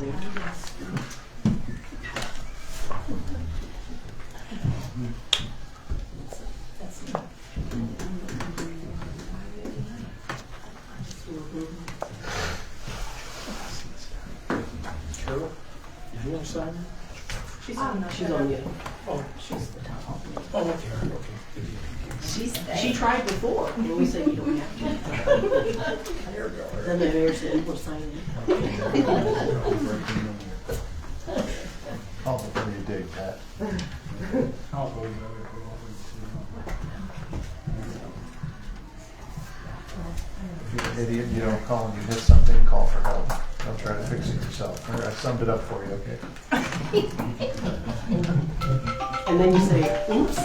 morning. Carol, did you want to sign? She's on yet. Oh, She's the town hall. oh, okay. She tried before, and we said you don't have to. Then the mayor said, we'll sign it. Call before you dig, Pat. I'll go. If you're an idiot and you don't call and you hit something, call for help. Don't try to fix it yourself. I summed it up for you, okay? And then you say, oops.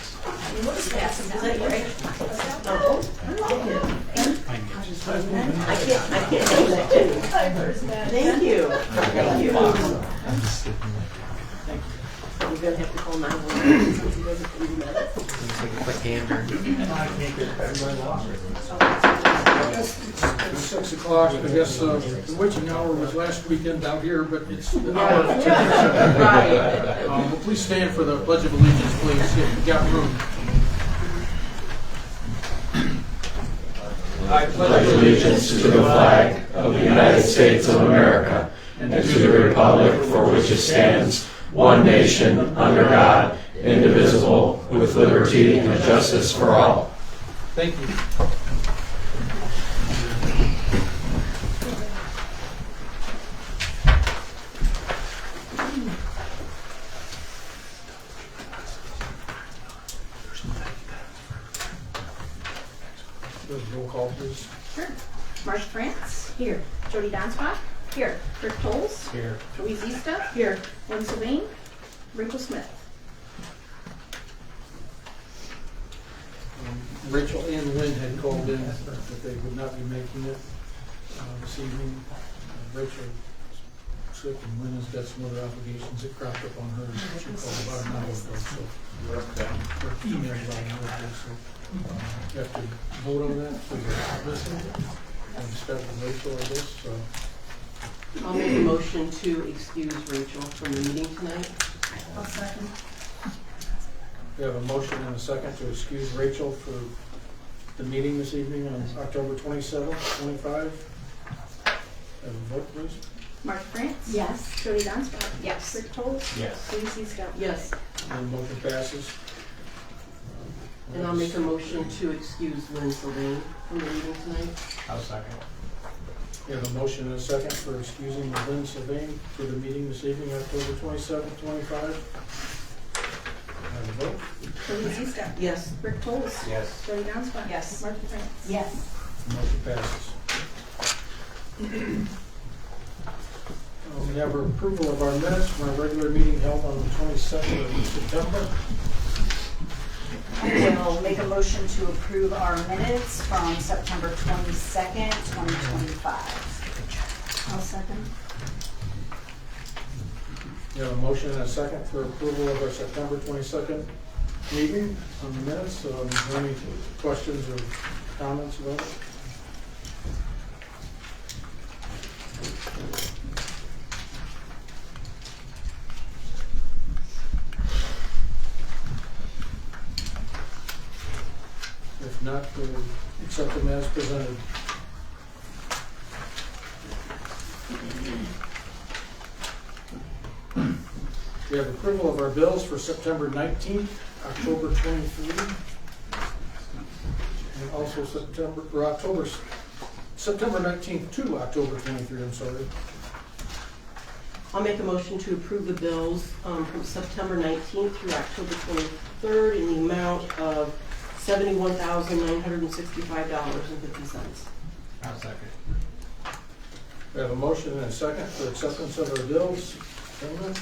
Is that right? I can't do that too. Thank you. Thank you. You're gonna have to call 911 since he doesn't do that. It's 6 o'clock, I guess, the witching hour was last weekend out here, but it's the hour of 10. Right. Well, please stand for the Pledge of Allegiance, please, if you've got room. I pledge allegiance to the flag of the United States of America and to the republic for which it stands, one nation, under God, indivisible, with liberty and justice for all. Thank you. Roll call, please. Sure. Mark France. Here. Jody Donspot. Here. Rick Tolles. Here. Joey Zista. Here. Lynn Sylvain. Rachel Smith. Rachel and Lynn had called in that they would not be making it this evening. Rachel is sick and Lynn has got some other obligations that cropped up on her. She called about an hour ago, so, or emailed about an hour ago, so you have to vote on that for the listening. And start with Rachel, I guess, so. I'll make a motion to excuse Rachel from the meeting tonight. I'll second. We have a motion and a second to excuse Rachel for the meeting this evening on October 27th, 25. Have a vote, please. Mark France. Yes. Jody Donspot. Yes. Rick Tolles. Yes. Joey Zista. Yes. And the motion passes. And I'll make a motion to excuse Lynn Sylvain from the meeting tonight. I'll second. We have a motion and a second for excusing Lynn Sylvain for the meeting this evening, October 27th, 25. Have a vote. Joey Zista. Yes. Rick Tolles. Yes. Jody Donspot. Yes. Mark France. Yes. Motion passes. We have our approval of our minutes from our regular meeting held on the 22nd of September. I will make a motion to approve our minutes from September 22nd, 2025. I'll second. We have a motion and a second for approval of our September 22nd meeting on the minutes. Is there any questions or comments about it? If not, we'll accept them as presented. We have approval of our bills for September 19th, October 23, and also September 19th to October 23, I'm sorry. I'll make a motion to approve the bills from September 19th through October 23rd in the amount of $71,965.50. I'll second. We have a motion and a second for acceptance of our bills. Gentlemen,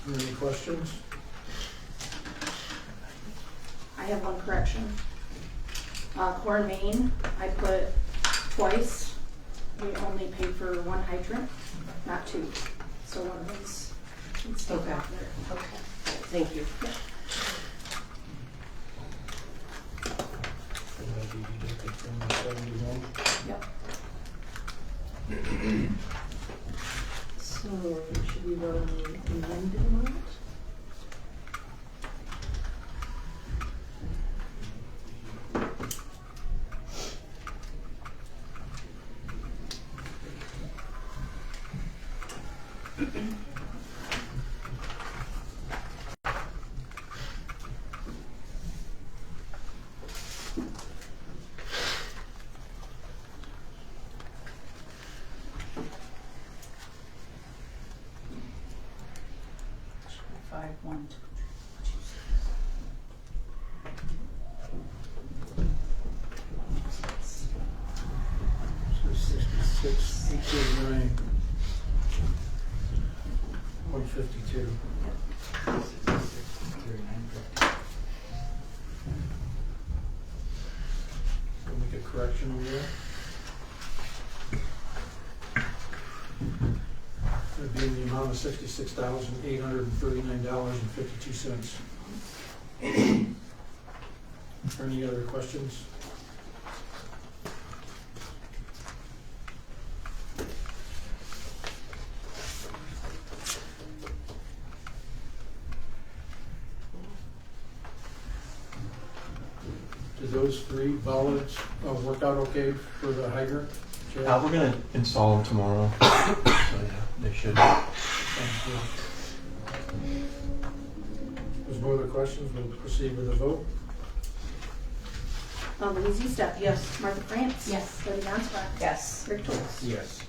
any questions? I have one correction. Core and main, I put twice. We only paid for one hydrant, not two. So one of those needs to Okay. go out there. Thank you. idea, you did take from the 71. Yep. So, should we vote on the amended amount? Five, one, two. So 66, 839, 152. We'll make a correction on that. That'd be in the amount of $66,839.52. Any other questions? Do those three bollards work out okay for the hydrant? Chad? We're gonna install them tomorrow. So yeah, they should. Thank you. There's no other questions, we'll proceed with the vote. Louise Eastep. Yes. Martha France. Yes. Debbie Ansbach. Yes. Rick Tolz. Yes.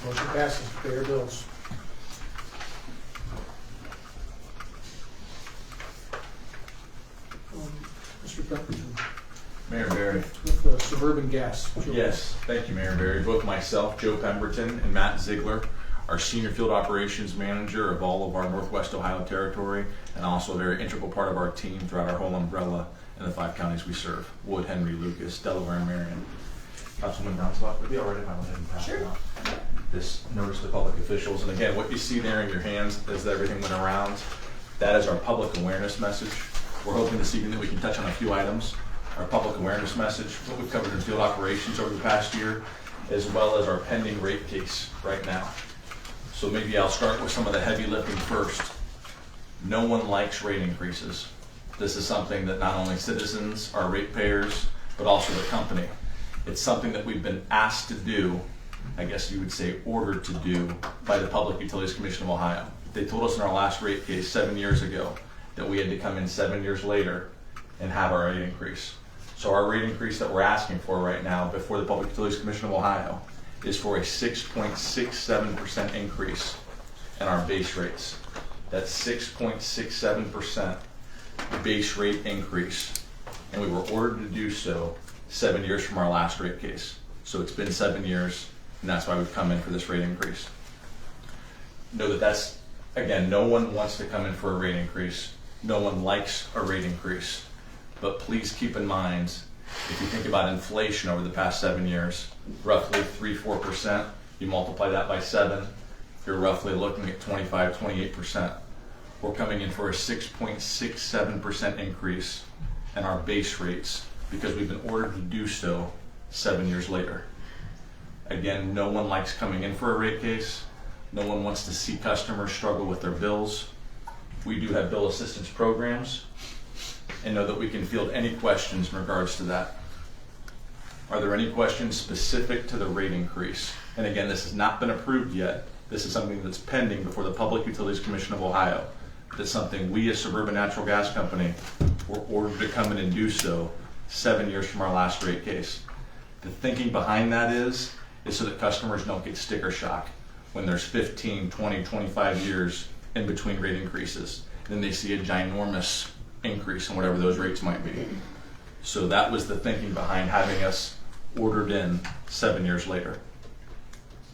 Motion passes, pay your bills. Mr. Pemberton, Mayor Barry. with Suburban Gas. Yes, thank you, Mayor Barry. Both myself, Joe Pemberton, and Matt Ziegler, our Senior Field Operations Manager of all of our Northwest Ohio territory, and also a very integral part of our team throughout our whole umbrella in the 5 counties we serve: Wood, Henry, Lucas, Delaware, and Marion. Councilman Brownstock, would it be all right if I went ahead and pass it on? This notice to public officials, and again, what you see there in your hands as everything went around, that is our public awareness message. We're hoping this evening that we can touch on a few items. Our public awareness message, what we've covered in field operations over the past year, as well as our pending rate case right now. So maybe I'll start with some of the heavy lifting first. No one likes rate increases. This is something that not only citizens, our ratepayers, but also the company. It's something that we've been asked to do, I guess you would say ordered to do, by the Public Utilities Commission of Ohio. They told us in our last rate case 7 years ago that we had to come in 7 years later and have our rate increase. So our rate increase that we're asking for right now before the Public Utilities Commission of Ohio is for a 6.67% increase in our base rates. That's 6.67% base rate increase. And we were ordered to do so 7 years from our last rate case. So it's been 7 years, and that's why we've come in for this rate increase. Know that that's, again, no one wants to come in for a rate increase. No one likes a rate increase. But please keep in mind, if you think about inflation over the past 7 years, roughly 3-4%, you multiply that by 7, you're roughly looking at 25-28%. We're coming in for a 6.67% increase in our base rates because we've been ordered to do so 7 years later. Again, no one likes coming in for a rate case. No one wants to see customers struggle with their bills. We do have bill assistance programs, and know that we can field any questions in regards to that. Are there any questions specific to the rate increase? And again, this has not been approved yet. This is something that's pending before the Public Utilities Commission of Ohio. That's something we as Suburban Natural Gas Company were ordered to come in and do so 7 years from our last rate case. The thinking behind that is so that customers don't get sticker shock when there's 15, 20, 25 years in between rate increases. Then they see a ginormous increase in whatever those rates might be. So that was the thinking behind having us ordered in 7 years later.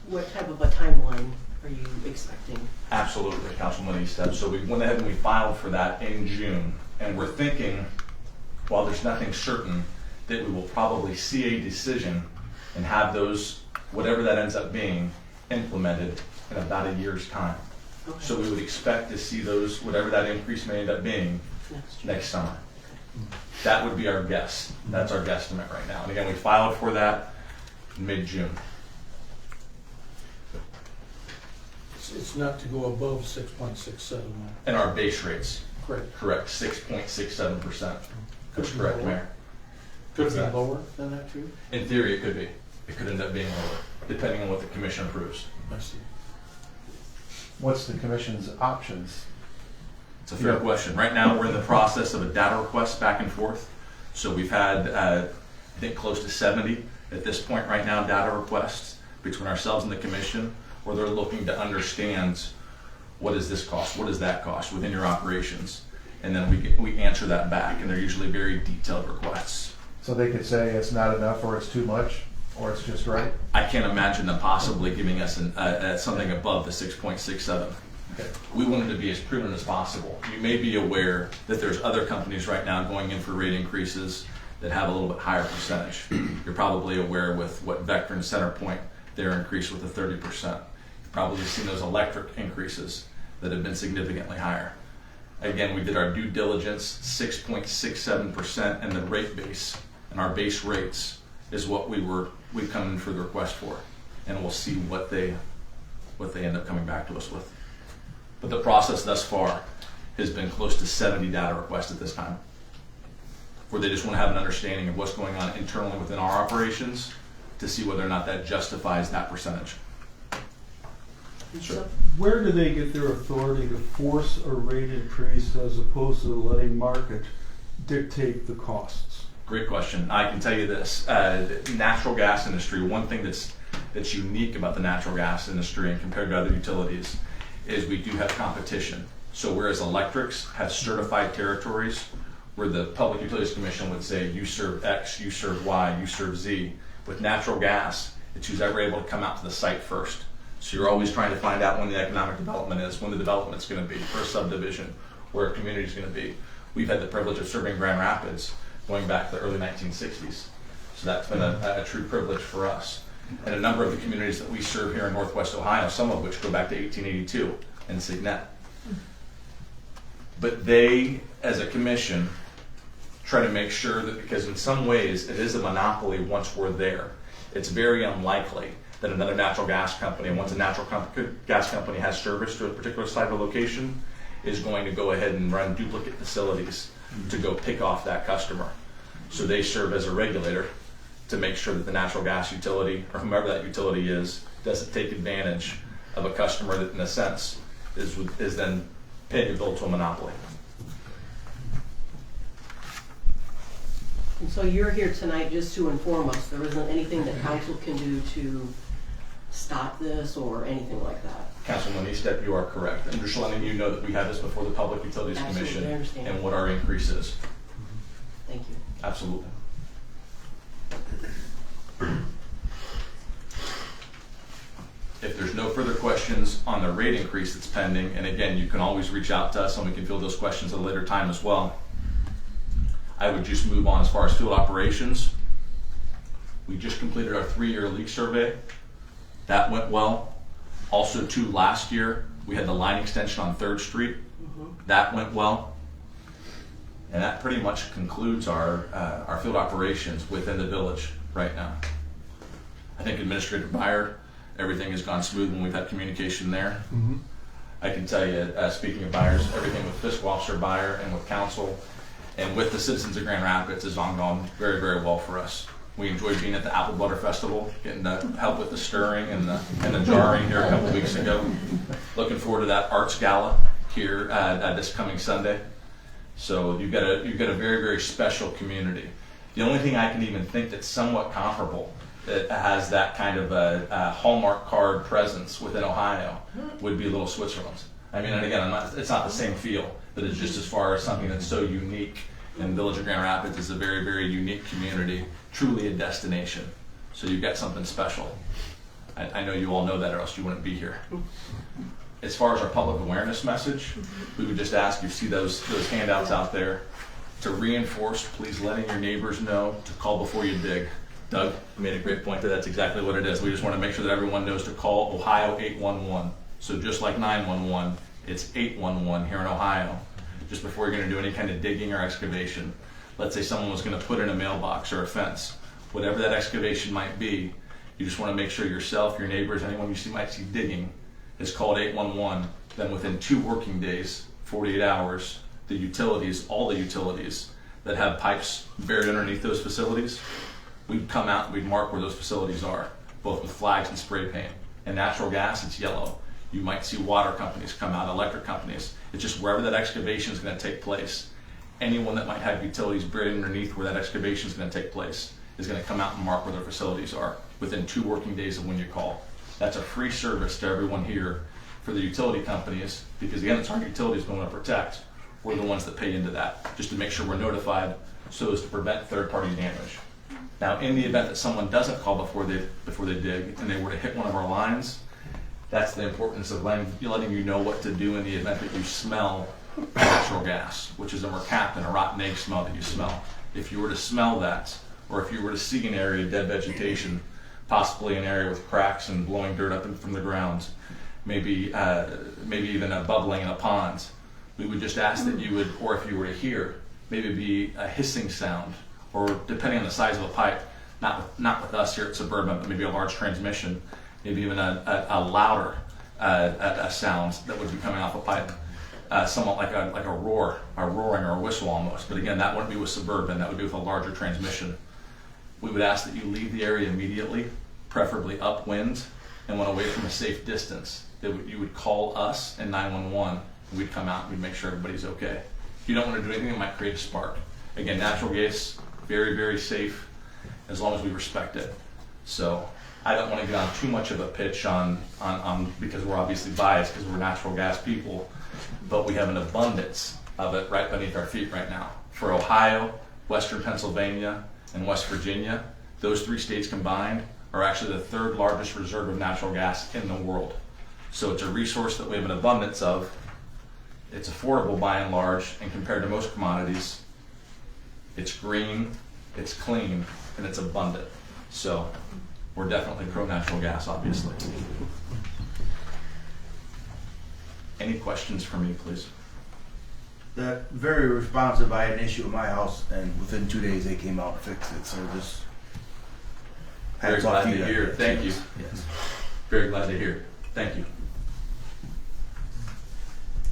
What type of a timeline are you expecting? Absolutely, Councilman Eastep. So we went ahead and we filed for that in June, and we're thinking, while there's nothing certain, that we will probably see a decision and have those, whatever that ends up being, implemented in about a year's time. Okay. So we would expect to see those, whatever that increase may end up being, next summer. That would be our guess. That's our guesstimate right now. And again, we filed for that mid-June. It's not to go above 6.67. And our base rates, Correct. correct, 6.67%. Could That's be correct, lower. Mayor. Could What's be that? lower than that too? In theory, it could be. It could end up being lower, depending on what the commission approves. I see. What's the commission's options? It's a fair question. Right now, we're in the process of a data request back and forth. So we've had, I think, close to 70 at this point right now, data requests between ourselves and the commission, where they're looking to understand what does this cost, what does that cost within your operations, and then we answer that back, and they're usually very detailed requests. So they could say it's not enough, or it's too much, or it's just right? I can't imagine them possibly giving us something above the 6.67. Okay. We want it to be as prudent as possible. You may be aware that there's other companies right now going in for rate increases that have a little bit higher percentage. You're probably aware with what Vector and Centerpoint, their increase with the 30%. You've probably seen those electric increases that have been significantly higher. Again, we did our due diligence, 6.67%, and the rate base, and our base rates is what we come in for the request for. And we'll see what they end up coming back to us with. But the process thus far has been close to 70 data requests at this time, where they just want to have an understanding of what's going on internally within our operations to see whether or not that justifies that percentage. Sure. Where do they get their authority to force a rate increase as opposed to letting market dictate the costs? Great question. I can tell you this, the natural gas industry, one thing that's unique about the natural gas industry and compared to other utilities is we do have competition. So whereas electrics have certified territories where the Public Utilities Commission would say you serve X, you serve Y, you serve Z, with natural gas, it's who's ever able to come out to the site first. So you're always trying to find out when the economic development is, when the development's going to be for a subdivision, where a community is going to be. We've had the privilege of serving Grand Rapids going back to the early 1960s. So that's been a true privilege for us. And a number of the communities that we serve here in Northwest Ohio, some of which go back to 1882 and Signet. But they, as a commission, try to make sure that, because in some ways it is a monopoly once we're there, it's very unlikely that another natural gas company, once a natural gas company has service to a particular site or location, is going to go ahead and run duplicate facilities to go pick off that customer. So they serve as a regulator to make sure that the natural gas utility, or whomever that utility is, doesn't take advantage of a customer that, in a sense, is then paying a bill to a monopoly. And so you're here tonight just to inform us. There isn't anything that council can do to stop this or anything like that. Councilman Eastep, you are correct. I'm just letting you know that we have this before the Public Utilities Absolutely, Commission I understand. and what our increase is. Thank you. Absolutely. If there's no further questions on the rate increase that's pending, and again, you can always reach out to us and we can field those questions at a later time as well, I would just move on as far as field operations. We just completed our 3-year leak survey. That went well. Also, too, last year, we had the line extension on 3rd Street. That went well. And that pretty much concludes our field operations within the village right now. I think Administrator Byer, everything has gone smooth when we've had communication there. I can tell you, speaking of Byers, everything with Fiscal Officer Byer and with Council and with the citizens of Grand Rapids has gone very, very well for us. We enjoyed being at the Apple Butter Festival, getting to help with the stirring and the jarring here a couple weeks ago. Looking forward to that Arts Gala here this coming Sunday. So you've got a very, very special community. The only thing I can even think that's somewhat comparable that has that kind of a Hallmark card presence within Ohio would be Little Switzerland. I mean, and again, it's not the same feel, but it's just as far as something that's so unique. And Village of Grand Rapids is a very, very unique community, truly a destination. So you've got something special. I know you all know that, or else you wouldn't be here. As far as our public awareness message, we would just ask you to see those handouts out there to reinforce, please letting your neighbors know to call before you dig. Doug made a great point there. That's exactly what it is. We just want to make sure that everyone knows to call Ohio 811. So just like 911, it's 811 here in Ohio. just before you're gonna do any kind of digging or excavation. Let's say someone was gonna put in a mailbox or a fence, whatever that excavation might be, you just wanna make sure yourself, your neighbors, anyone you might see digging, is called 811. Then within 2 working days, 48 hours, the utilities, all the utilities that have pipes buried underneath those facilities, we'd come out and we'd mark where those facilities are, both with flags and spray paint. And natural gas, it's yellow. You might see water companies come out, electric companies. It's just wherever that excavation is going to take place. Anyone that might have utilities buried underneath where that excavation is going to take place is going to come out and mark where their facilities are within 2 working days of when you call. That's a free service to everyone here for the utility companies, because again, it's our utilities we want to protect. We're the ones that pay into that, just to make sure we're notified so as to prevent third-party damage. Now, in the event that someone doesn't call before they dig and they were to hit one of our lines, that's the importance of letting you know what to do in the event that you smell natural gas, which is a mercaptan, a rotten egg smell that you smell. If you were to smell that, or if you were to see an area of dead vegetation, possibly an area with cracks and blowing dirt up from the ground, maybe even a bubbling in a pond, we would just ask that you would, or if you were to hear, maybe be a hissing sound, or depending on the size of a pipe, not with us here at Suburban, but maybe a large transmission, maybe even a louder a sound that would be coming off a pipe, somewhat like a roar, a roaring or a whistle almost. But again, that wouldn't be with Suburban, that would be with a larger transmission. We would ask that you leave the area immediately, preferably upwind, and when away from a safe distance. You would call us and 911, and we'd come out and we'd make sure everybody's okay. You don't want to do anything that might create a spark. Again, natural gas, very, very safe, as long as we respect it. So I don't want to get on too much of a pitch on because we're obviously biased because we're natural gas people, but we have an abundance of it right beneath our feet right now. For Ohio, Western Pennsylvania, and West Virginia, those 3 states combined are actually the 3rd largest reserve of natural gas in the world. So it's a resource that we have an abundance of. It's affordable by and large, and compared to most commodities, it's green, it's clean, and it's abundant. So we're definitely pro natural gas, obviously. Any questions for me, please? That very responsive. I had an issue at my house, and within 2 days they came out and fixed it. So just Very hats off glad to to you hear. guys. Thank you. Yes. Very glad to hear. Thank you.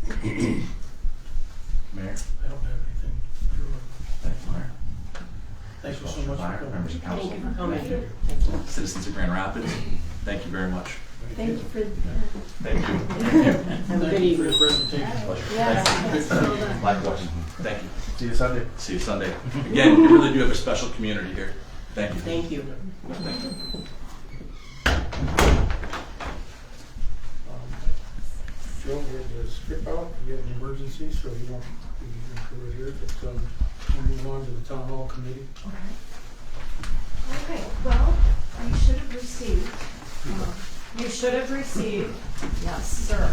Mayor? I don't have anything. Thank you, Mayor. Thank you so much for coming. Members of council. Thank you for coming. Thank you. Citizens of Grand Rapids, thank you very much. Thank you for, Thank you. have a good Thank you for evening. your presentation. Likewise. Thank you. See you Sunday. See you Sunday. Again, we really do have a special community here. Thank you. Thank you. Thank you. Joe, we had to skip out. You had an emergency, so you don't do it here. But we'll move on to the town hall committee. Okay, well, you should have received, yes, sir.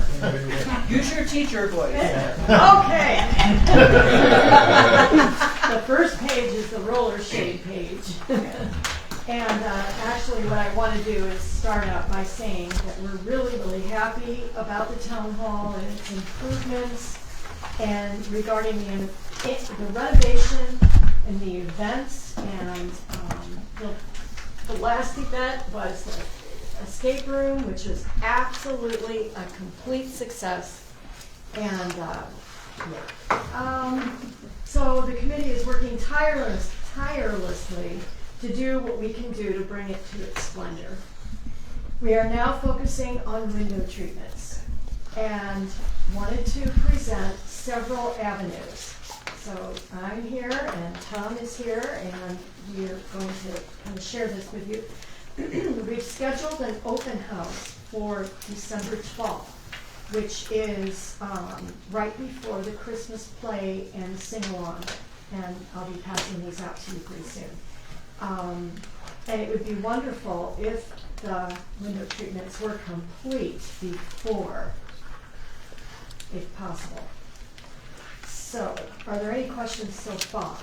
Use your teacher voice. Okay. The first page is the roller shade page. And actually what I want to do is start out by saying that we're really, really happy about the town hall and its improvements, and regarding the renovation and the events, and the last event was the escape room, which is absolutely a complete success. And so the committee is working tirelessly to do what we can do to bring it to its splendor. We are now focusing on window treatments and wanted to present several avenues. So I'm here and Tom is here, and we're going to kind of share this with you. We've scheduled an open house for December 12th, which is right before the Christmas play and sing-along, and I'll be passing these out to you pretty soon. And it would be wonderful if the window treatments were complete before, if possible. So, are there any questions so far?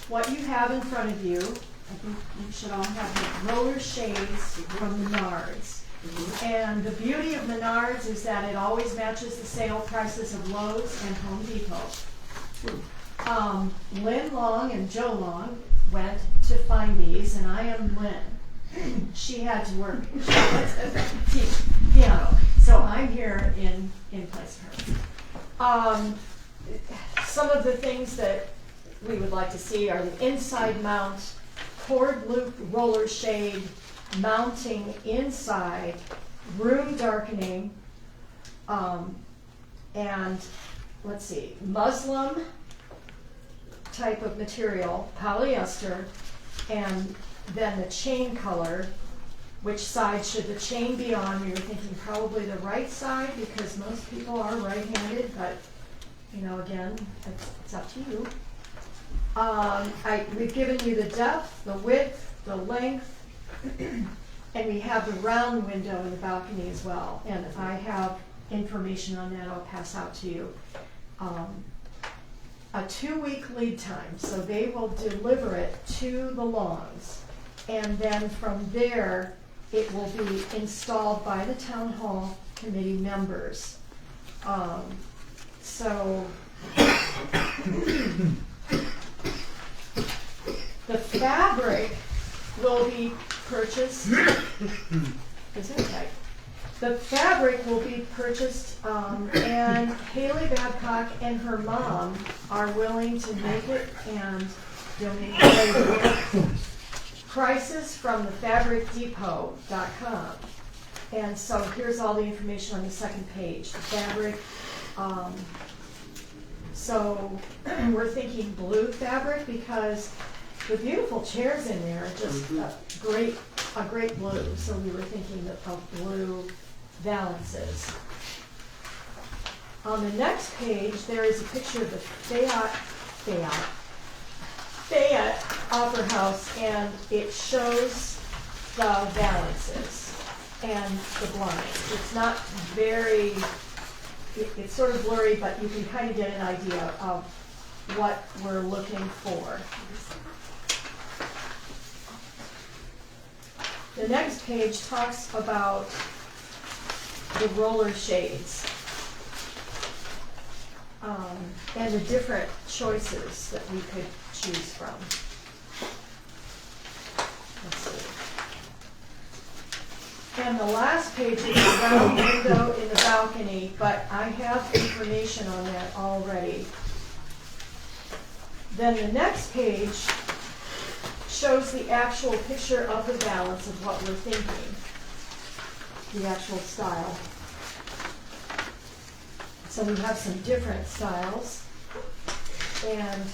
What you have in front of you, I think you should all have the roller shades from Menards. And the beauty of Menards is that it always matches the sale prices of Lowe's and Home Depot. Lynn Long and Joe Long went to find these, and I am Lynn. She had to work. She had to teach piano, so I'm here in place of her. Some of the things that we would like to see are the inside mount, cord loop roller shade, mounting inside, room darkening, and let's see, muslin type of material, polyester, and then the chain color. Which side should the chain be on? We were thinking probably the right side because most people are right-handed, but again, it's up to you. We've given you the depth, the width, the length, and we have the round window in the balcony as well. And I have information on that I'll pass out to you. A 2-week lead time, so they will deliver it to the lawns. And then from there, it will be installed by the town hall committee members. So the fabric will be purchased. Is it right? The fabric will be purchased, and Haley Babcock and her mom are willing to make it and donate it. Prices from thefabricdepot.com. And so here's all the information on the second page. The fabric. So we're thinking blue fabric because the beautiful chairs in there are just a great blue. So we were thinking of blue valances. On the next page, there is a picture of the Fayette Opera House, and it shows the valances and the blinds. It's not very, it's sort of blurry, but you can kind of get an idea of what we're looking for. The next page talks about the roller shades and the different choices that we could choose from. Let's see. And the last page is the round window in the balcony, but I have information on that already. Then the next page shows the actual picture of the balance of what we're thinking, the actual style. So we have some different styles, and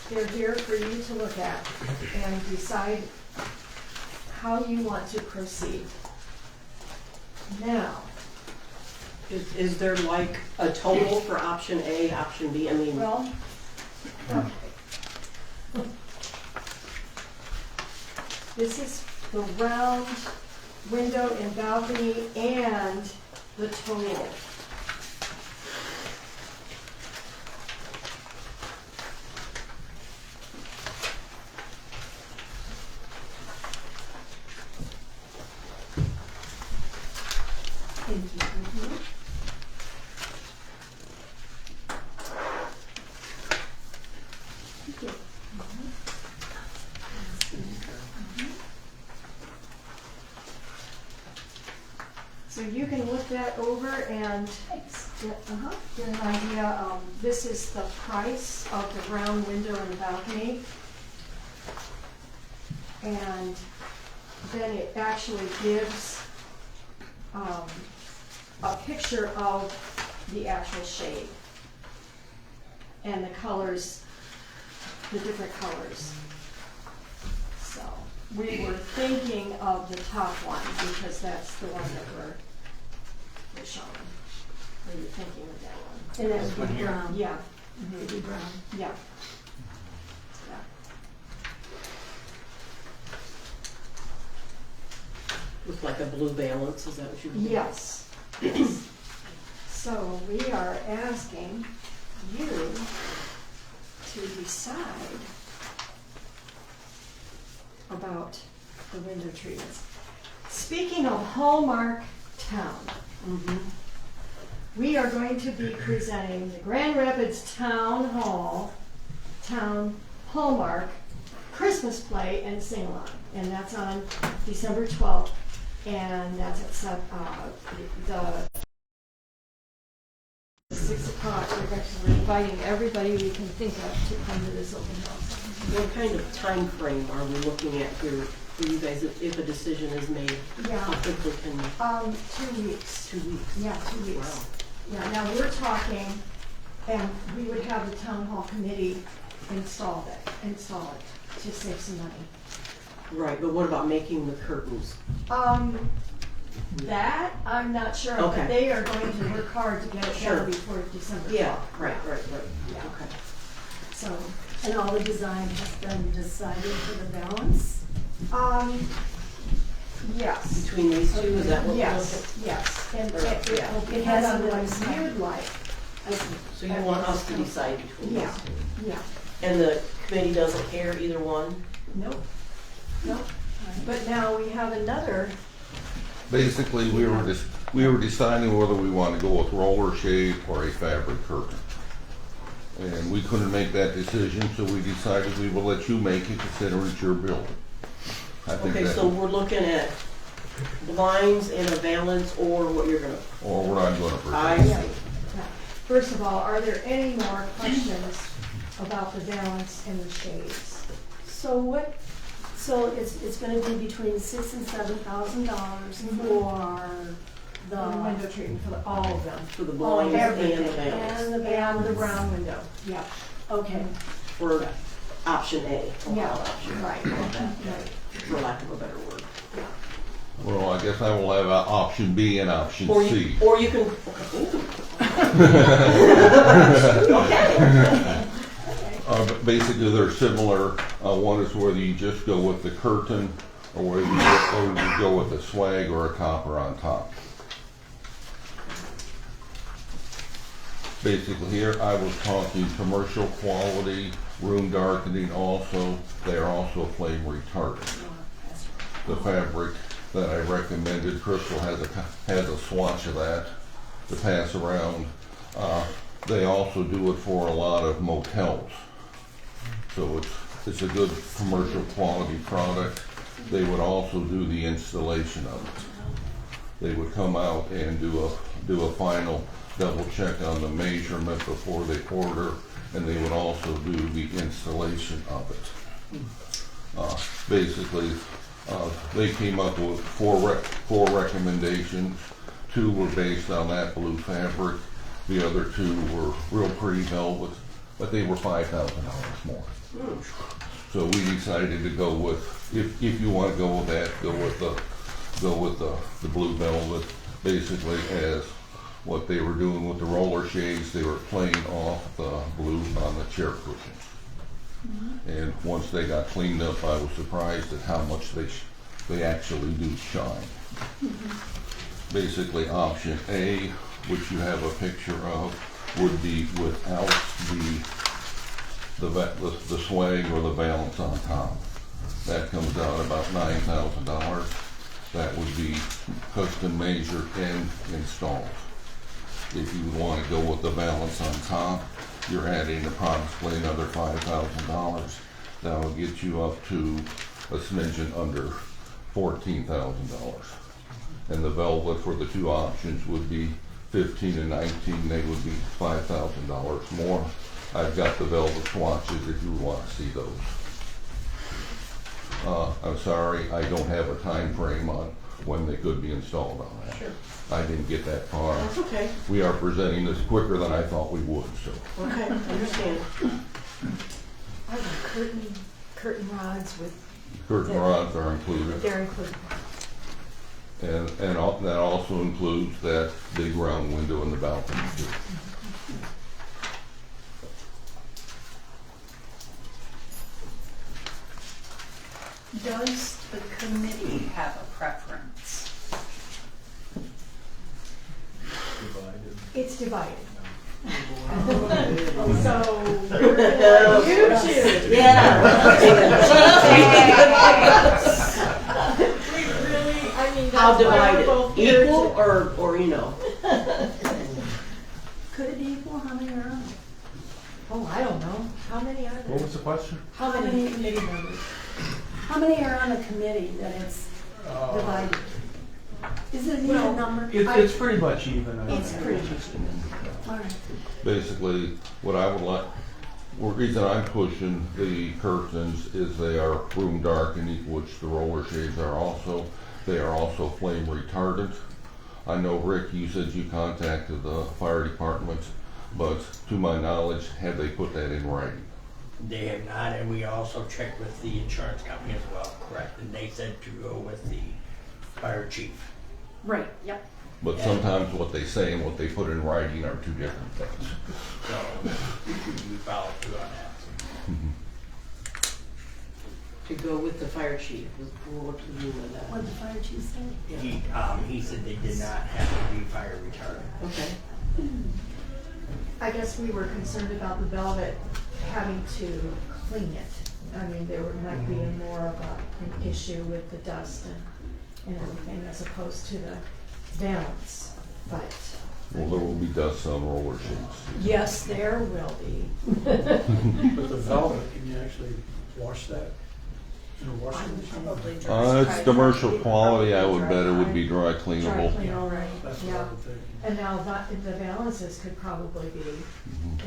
they're here for you to look at and decide how you want to proceed. Now, Is there like a total for option A, option B? I mean, well, okay. This is the round window and balcony and the total. Thank you. So you can look that over and get an idea. This is the price of the round window and the balcony. And then it actually gives a picture of the actual shade and the colors, the different colors. So we were thinking of the top one because that's the one that we're showing. We were thinking of that one. And that would be brown. Yeah. It would be brown. Yeah. Yeah. with like a blue valance, is that what you mean? Yes. Yes. So we are asking you to decide about the window treatments. Speaking of Hallmark Town, we are going to be presenting the Grand Rapids Town Hallmark Christmas play and sing-along, and that's on December 12th, and that's at the 6 o'clock. We're actually inviting everybody we can think of to come to this open house. What kind of time frame are we looking at here for you guys if a decision is made? Yeah. How quickly can you? 2 weeks. 2 weeks. Yeah, 2 weeks. Wow. Yeah, now we're talking, and we would have the town hall committee install it to save some money. Right, but what about making the curtains? That I'm not sure of, Okay. but they are going to work hard to get it Sure. done before December 12th. Yeah, right. Yeah. Okay. So, And all the design has been decided for the balance? yes. Between these two, is that what we're Yes, yes, and Or- it yeah. will It depend has on to what be you'd like. looking? So you want us to decide between these Yeah, two? yeah. And the committee doesn't care either one? Nope. But now we have another, Basically, we were deciding whether we want to go with roller shade or a fabric curtain. And we couldn't make that decision, so we decided we will let you make it, considering it's your building. I think Okay, that, so we're looking at blinds and a valance or what you're gonna, or what I'm gonna I present. see. yeah. First of all, are there any more questions about the valance and the shades? So it's gonna be between $6,000 and $7,000 for The the. window treatment for all of them. For the blinds and the everything. valance. And the And the balance. round window, yeah. Okay, For option A, we'll Yeah, call it option A, right, right. for lack of a better word. Well, I guess I will have option B and option Or C. you, or you can. Okay. But basically, they're similar. One is whether you just go with the curtain, or whether you go with a swag or a copper on top. Basically, here I was talking commercial quality, room darkening. Also, they are also flame retardant. The fabric that I recommended, Crystal has a swatch of that to pass around. They also do it for a lot of motels. So it's a good commercial quality product. They would also do the installation of it. They would come out and do a final double check on the measurement before they order, and they would also do the installation of it. Basically, they came up with four recommendations. 2 were based on that blue fabric. The other 2 were real pretty velvet, but they were $5,000 more. So we decided to go with, if you want to go with that, go with the blue velvet. Basically, as what they were doing with the roller shades, they were playing off the blue on the chair cushions. And once they got cleaned up, I was surprised at how much they actually do shine. Basically, option A, which you have a picture of, would be without the swag or the valance on top. That comes out about $9,000. That would be custom measured and installed. If you want to go with the valance on top, you're adding approximately another $5,000. That will get you up to a smidgen under $14,000. And the velvet for the 2 options would be 15 and 19. They would be $5,000 more. I've got the velvet swatches if you want to see those. I'm sorry, I don't have a time frame on when they could be installed on that. Sure. I didn't get that far. That's okay. We are presenting this quicker than I thought we would, so. Okay, understand. Are there curtain rods with, Curtain rods are included. they're included? And that also includes that big round window in the balcony too. Does the committee have a preference? It's divided. So, we're gonna, you two. Yeah. How That's why we're divided? both here Equal to- or, you know? Could it equal, how many are on it? Oh, I don't know. How many are What there? was the question? How many committee members? How many are on a committee that it's divided? Is it an even number? It's pretty much even, I It's think. pretty much even. All right. Basically, what I would like, the reason I'm pushing the curtains is they are room darkening, which the roller shades are also. They are also flame retardant. I know, Rick, you said you contacted the fire department, but to my knowledge, have they put that in writing? They have not, and we also checked with the insurance company as well, correct? And they said to go with the fire chief. Right, yep. But sometimes what they say and what they put in writing are two different things. So we followed through on that. To go with the fire chief, what do you mean by that? What did the fire chief say? He said they did not have to be fire retardant. Okay. I guess we were concerned about the velvet having to clean it. I mean, there might be more of an issue with the dust and everything as opposed to the valance, but Well, there will be dust on roller shades. yes, there will be. But the velvet, can you actually wash that in a washing machine? Probably It's commercial quality, I would bet it would be dry Dry cleanable. clean, all right, That's what I yeah. would think. And now that, the valances could probably be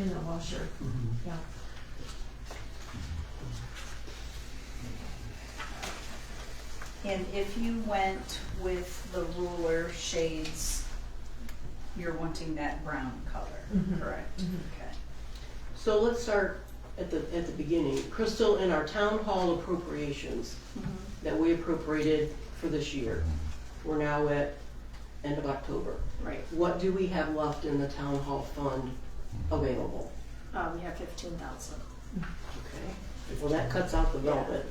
in the washer, Mhm. yeah. And if you went with the ruler shades, you're wanting that brown color, Mhm. correct? Mhm. Okay. So let's start at the beginning. Crystal, in our town hall appropriations that we appropriated for this year, we're now at end of October. Right. What do we have left in the town hall fund available? We have 15,000. Okay. Well, that cuts out the velvet.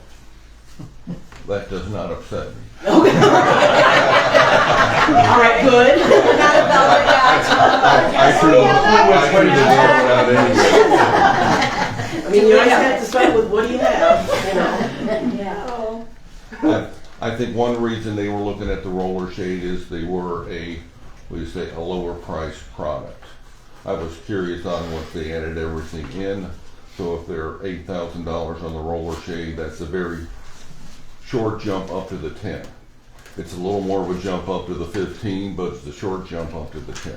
That does not upset me. All right, good. Not a velvet I threw that anyway. I mean, you always have to start with what do you have, you know? Yeah. I think one reason they were looking at the roller shade is they were a lower priced product. I was curious on what they added everything in. So if they're $8,000 on the roller shade, that's a very short jump up to the 10. It's a little more of a jump up to the 15, but it's a short jump up to the 10.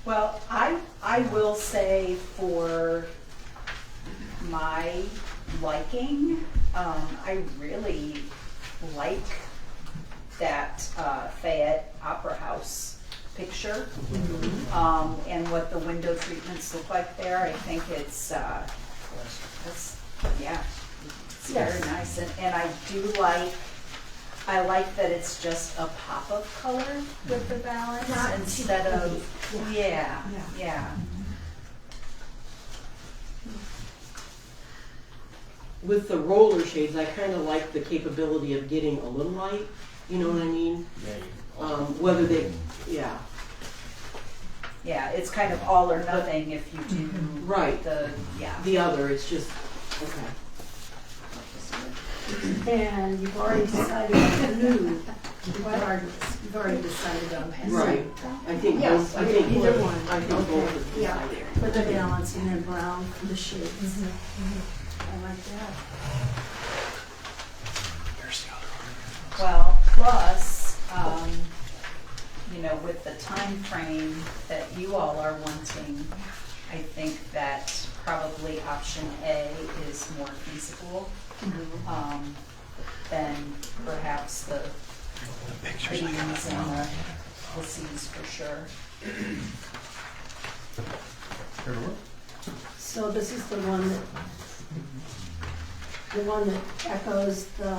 Well, I will say for my liking, I really like that Fayette Opera House picture. And what the window treatments look like there. I think it's very nice. And I like that it's just a pop of color with the balance Not instead of, Yeah. yeah. With the roller shades, I kind of like the capability of getting a little light, you know what I mean? Whether they, yeah. Yeah, it's kind of all or nothing if you do Right. The other, it's just, okay. And you've already decided on blue regardless. You've already decided on blue. Right. I think Yes, both, I think either both- one. I think both are Yeah, decided. for the balance and then brown for the shades. Mm-hmm. I like that. Well, plus, with the time frame that you all are wanting, I think that probably option A is more feasible than perhaps the B's and the C's for sure. So this is the one that echoes the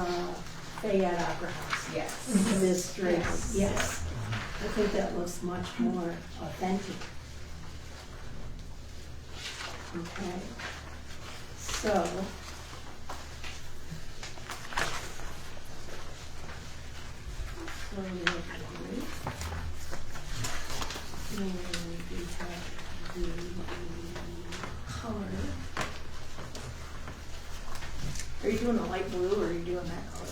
Fayette Opera House. Yes. This straight, Yes. yes. I think that looks much more authentic. Okay. So. So we have the roof. And we have the color. doing the light blue or are you doing that color?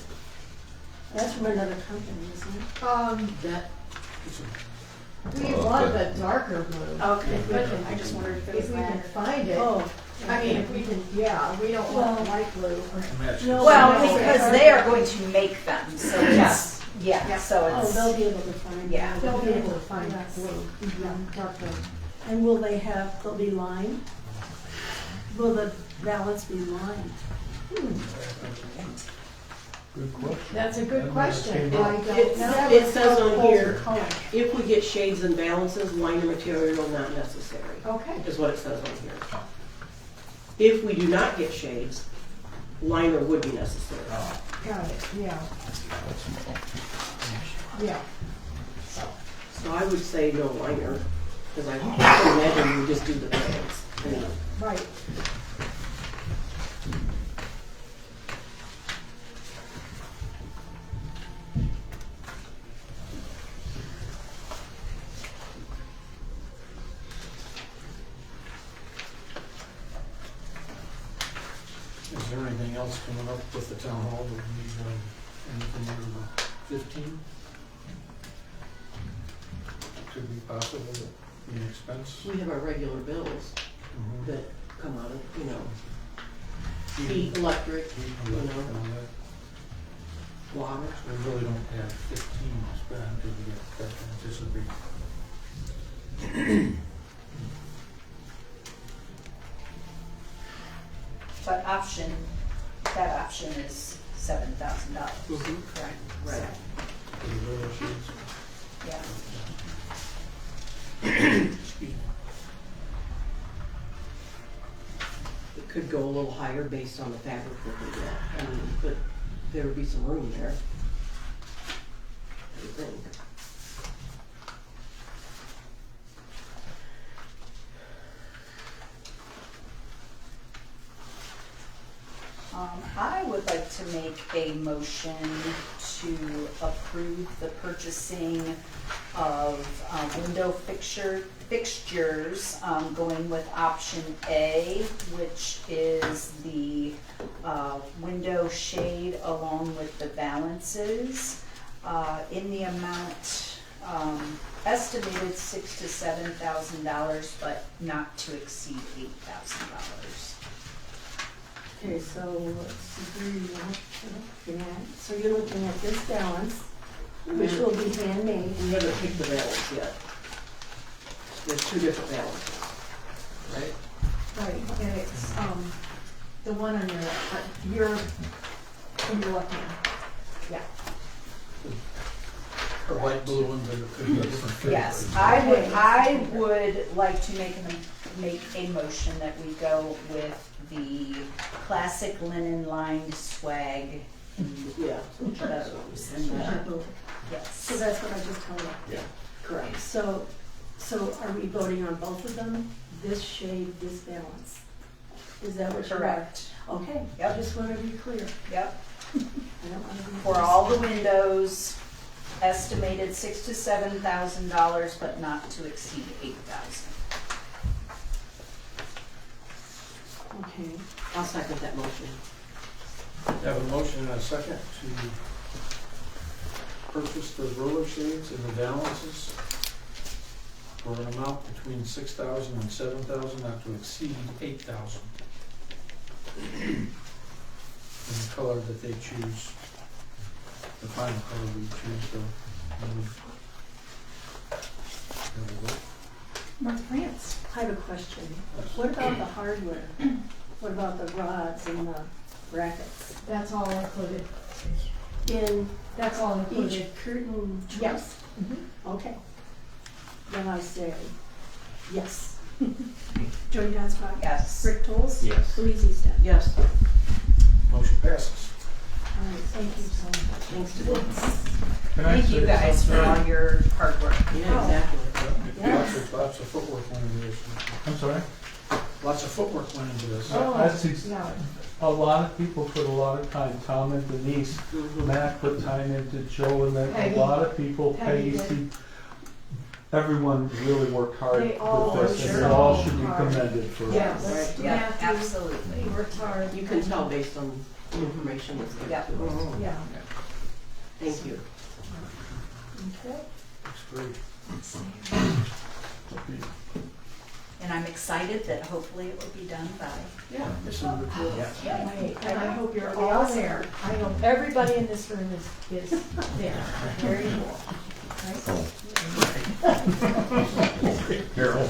That's from another company, isn't it? That, We want the darker blue. Okay, If we but can- I just wondered if it If was we can that. find it. Oh, I mean, if we can, yeah, we don't want Well- light blue. Match No. this. Well, no, because they are going to make them, so it's, Yeah. yeah, so oh, it's. they'll be able to find it. Yeah. They'll be able to find Yes. blue, yeah, dark blue. And will they have, they'll be lined? Will the balance be lined? Good question. That's a good That question. came I up. don't It know. it says on Holds here, the color. if we get shades and balances, liner material not necessary, Okay, is what it says on here. If we do not get shades, liner would be necessary. got it, yeah, yeah. So I would say no liner, because I can imagine you would just do the pants. Right. Is there anything else coming up with the town hall that we need, anything under 15? Could be possible that be an expense? We have our regular bills Mhm. that come out of, heat, electric, Heat, you electric, know, and all that. water. So we really don't have 15 to spend because we got that anticipate. But that option is $7,000, correct? Right. For the roller shades. Yeah. Excuse me. It could go a little higher based on the fabric that we get, but there would be some room there. I think. I would like to make a motion to approve the purchasing of window fixtures, going with option A, which is the window shade along with the balances, in the amount estimated $6,000 to $7,000, but not to exceed $8,000. Okay, so let's see, where you're looking at. So you're looking at this balance, which will be handmade. We haven't picked the balance yet. There's two different balances, right? Right, and it's, the one on your in your left hand. Yeah. Or light blue ones that could be a different flavor. Yes, I would like to make a motion that we go with the classic linen lined swag. Yeah. Those and the- yes. So that's what I just told you. Yeah. Correct. So are we voting on both of them? This shade, this balance? Is that what you're? Correct. Okay, I Yep. just want to be clear. Yep. I don't want to be. For all the windows, estimated $6,000 to $7,000, but not to exceed $8,000. Okay. I'll second that motion. Have a motion and a second to purchase the roller shades and the balances for an amount between $6,000 and $7,000, not to exceed $8,000. In the color that they choose, the final color we choose, so. Have a vote. North France. I have a question. Yes. What about the hardware? What about the rods and the brackets? That's all included. In That's all each included. curtain choice? Yes. Okay. Then I say yes. Jody Donskoy. Yes. Rick Tolz. Yes. Louise Easton. Yes, Motion passes. All right, thank you so much. thanks to them. Can I Thank you say guys for something? all your hard work. Yeah, exactly. Lots of footwork went into this. I'm sorry? Lots of footwork went into this. I see Yeah. a lot of people put a lot of time, Tom and Denise, Mhm. Matt put time into Joe, and then Peggy. a lot of people, Peggy Peggy, did. Steve, everyone really worked hard They all with this, and worked it all so should be hard. commended for Yeah, it. that's Yeah, Matthew. absolutely. He worked hard. You can tell based on information that's given Yep. to us. Yeah. Thank you. Okay. Looks great. And I'm excited that hopefully it will be done by. Yeah. December 12th. Can't wait. And I hope you're all there. I hope everybody in this room is there. Very cool. Right? Carol,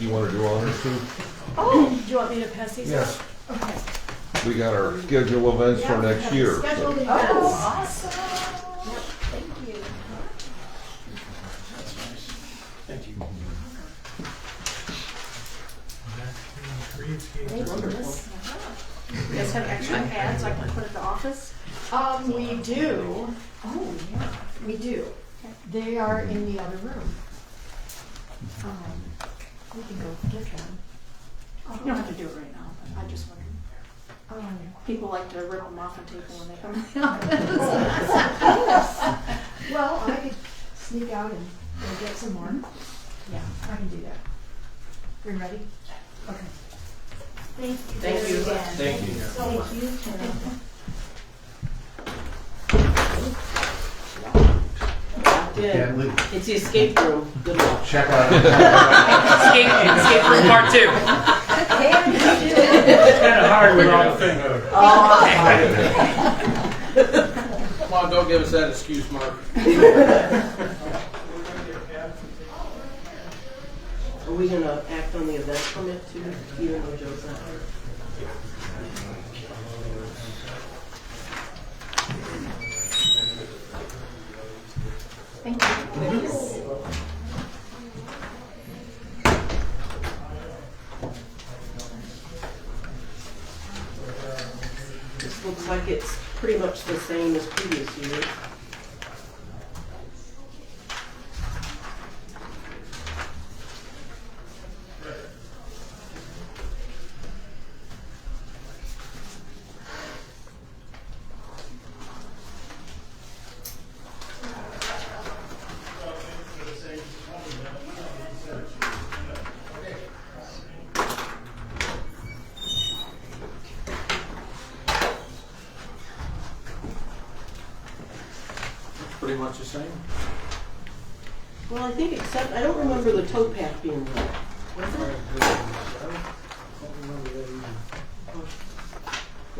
you want to do honors too? Oh, do you want me to pass these out? Yes. Okay. We got our scheduled events for Yeah, next we year. have scheduled Oh, events. awesome. Thank you. Thank you. Thank you. You guys have extra pads I can put at the office? We do. Oh, yeah. We do. They are in the other room. We can go get them. You don't have to do it right now, but I just wondered. People like to rip them off and take them when they come in the office. Well, I could sneak out and go get some more. Yeah, I can do that. We ready? Okay. Thank you. Thank you. Again. Thank you. So much. Good. Can't leave. It's the escape room. Good luck. Check out. Escape room part 2. It's kind of hard with all the things. Come on, don't give us that excuse, Mark. Are we gonna act on the event permit too, even though Joe's not here? Thank you. This looks like it's pretty much the same as previous years. Pretty much the same. Well, I think except, I don't remember the towpath being lit. Was it? Don't remember that either.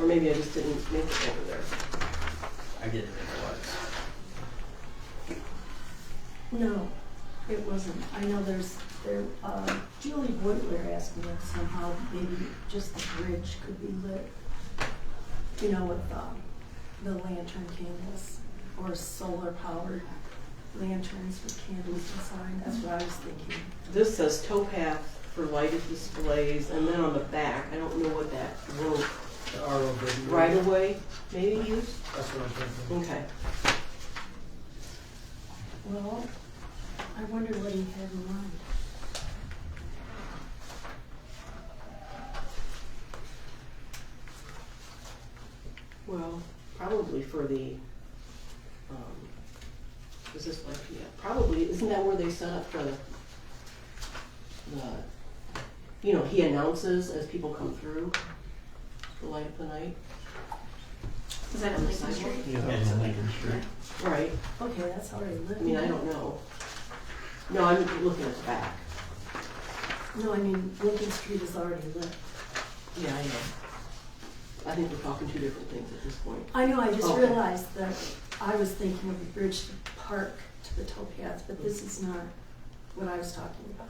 Or maybe I just didn't make it over there. I didn't think it was. No, it wasn't. I know Julie Woodler asked me if somehow maybe just the bridge could be lit, you know, with the lantern candles or solar powered lanterns with candles inside. That's what I was thinking. This says towpath for lighted displays, and then on the back, I don't know what that road, The ROW. right of way maybe used? That's what I'm thinking. Okay. Well, I wonder what he had in mind. Well, probably for the, is this like, yeah, probably, isn't that where they set up the, you know, he announces as people come through the light of the night? Is that on Lincoln Street? Yeah, it's in Lincoln Street. Right, Okay, that's already lit. I mean, I don't know. No, I'm looking at the back. No, I mean, Lincoln Street is already lit. Yeah, I know. I think we're talking two different things at this point. I know, I just Okay. realized that I was thinking of the bridge to park to the towpath, but this is not what I was talking about.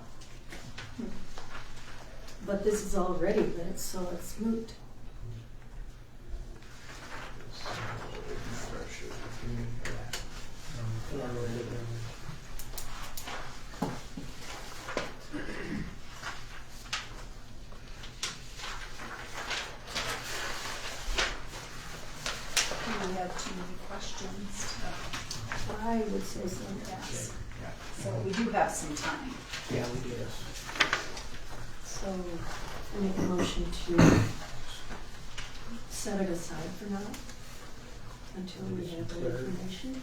But this is already lit, so it's moot. Do we have too many questions I would say so, to yes. ask? So we do have some time. Yeah, we did. So I make a motion to set it aside for now until we have the information.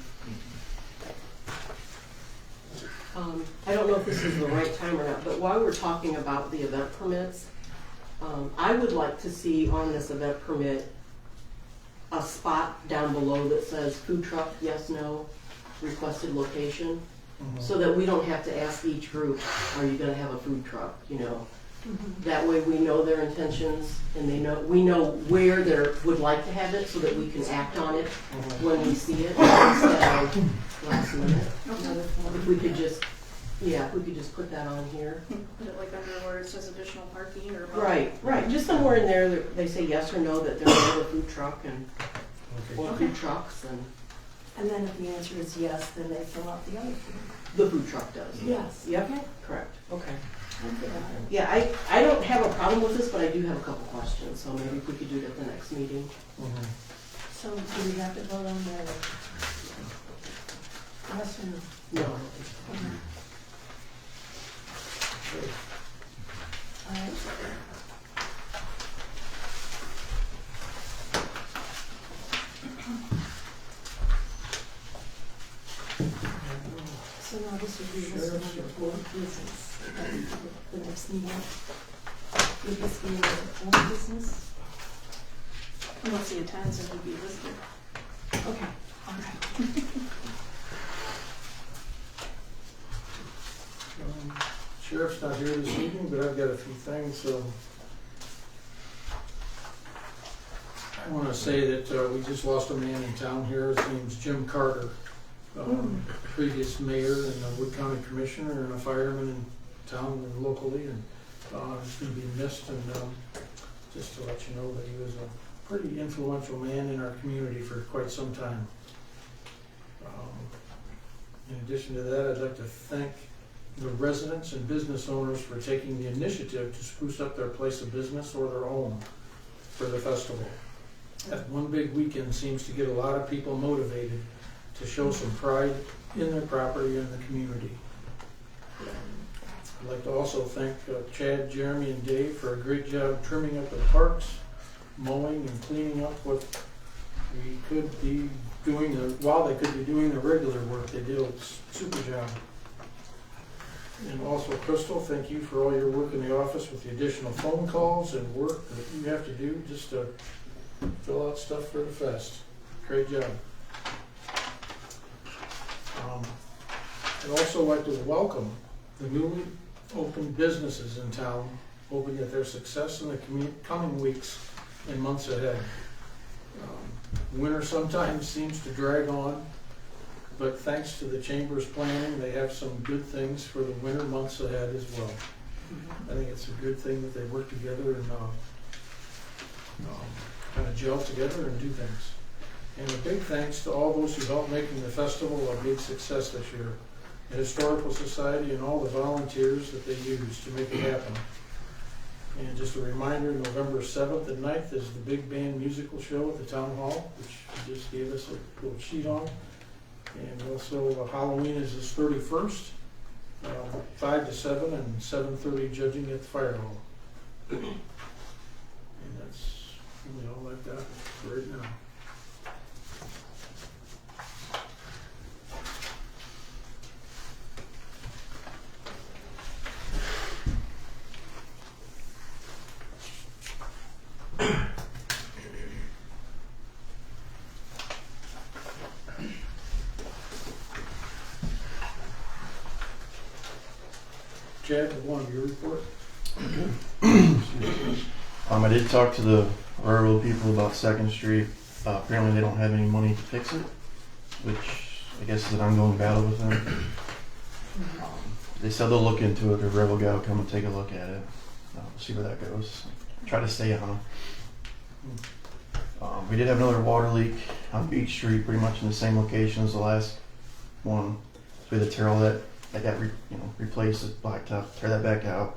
I don't know if this is the right time or not, but while we're talking about the event permits, I would like to see on this event permit a spot down below that says food truck, yes, no, requested location, so that we don't have to ask each group, are you gonna have a food truck, you know? That way we know their intentions and we know where they would like to have it so that we can act on it when we see it instead of last minute. If we could just, if we could just put that on here. Put it like under where it says additional parking or. Right, just somewhere in there, they say yes or no, that they're gonna have a food truck or food trucks and. And then if the answer is yes, then they fill out the other form. The food truck does. Yes. Yep, Okay. correct, okay. Okay. Yeah, I don't have a problem with this, but I do have a couple questions, so maybe if we could do it at the next meeting. So do we have to vote on the yes or no? No. Okay. All right. So now this would be listed under old business, the next meeting. Would this be under old business? Unless he attends, it would be listed. Okay, all right. Sheriff's not here this evening, but I've got a few things, so. I want to say that we just lost a man in town here. His name's Jim Carter, previous mayor and a Wood County commissioner and a fireman in town and locally, and he's going to be missed. And just to let you know that he was a pretty influential man in our community for quite some time. In addition to that, I'd like to thank the residents and business owners for taking the initiative to spruce up their place of business or their home for the festival. That one big weekend seems to get a lot of people motivated to show some pride in their property and the community. I'd like to also thank Chad, Jeremy, and Dave for a great job trimming up the parks, mowing and cleaning up what we could be doing, while they could be doing the regular work. They did a super job. And also, Crystal, thank you for all your work in the office with the additional phone calls and work that you have to do just to fill out stuff for the fest. Great job. I'd also like to welcome the newly opened businesses in town, hoping that their success in the coming weeks and months ahead. Winter sometimes seems to drag on, but thanks to the Chamber's planning, they have some good things for the winter months ahead as well. I think it's a good thing that they work together and kind of gel together and do things. And a big thanks to all those who helped making the festival a big success this year. The Historical Society and all the volunteers that they used to make it happen. And just a reminder, November 7th and 9th is the big band musical show at the town hall, which you just gave us a little sheet on. And also Halloween is this 31st, 5 to 7 and 7:30 judging at the fire hall. And that's really all I've got for right now. Chad, one of your report. I did talk to the railroad people about 2nd Street. Apparently they don't have any money to fix it, which I guess is an ongoing battle with them. They said they'll look into it. The railroad guy will come and take a look at it. We'll see where that goes. Try to stay on them. We did have another water leak on Beach Street, pretty much in the same location as the last one. So we had to tear all that got replaced, the blacktop, tear that back out.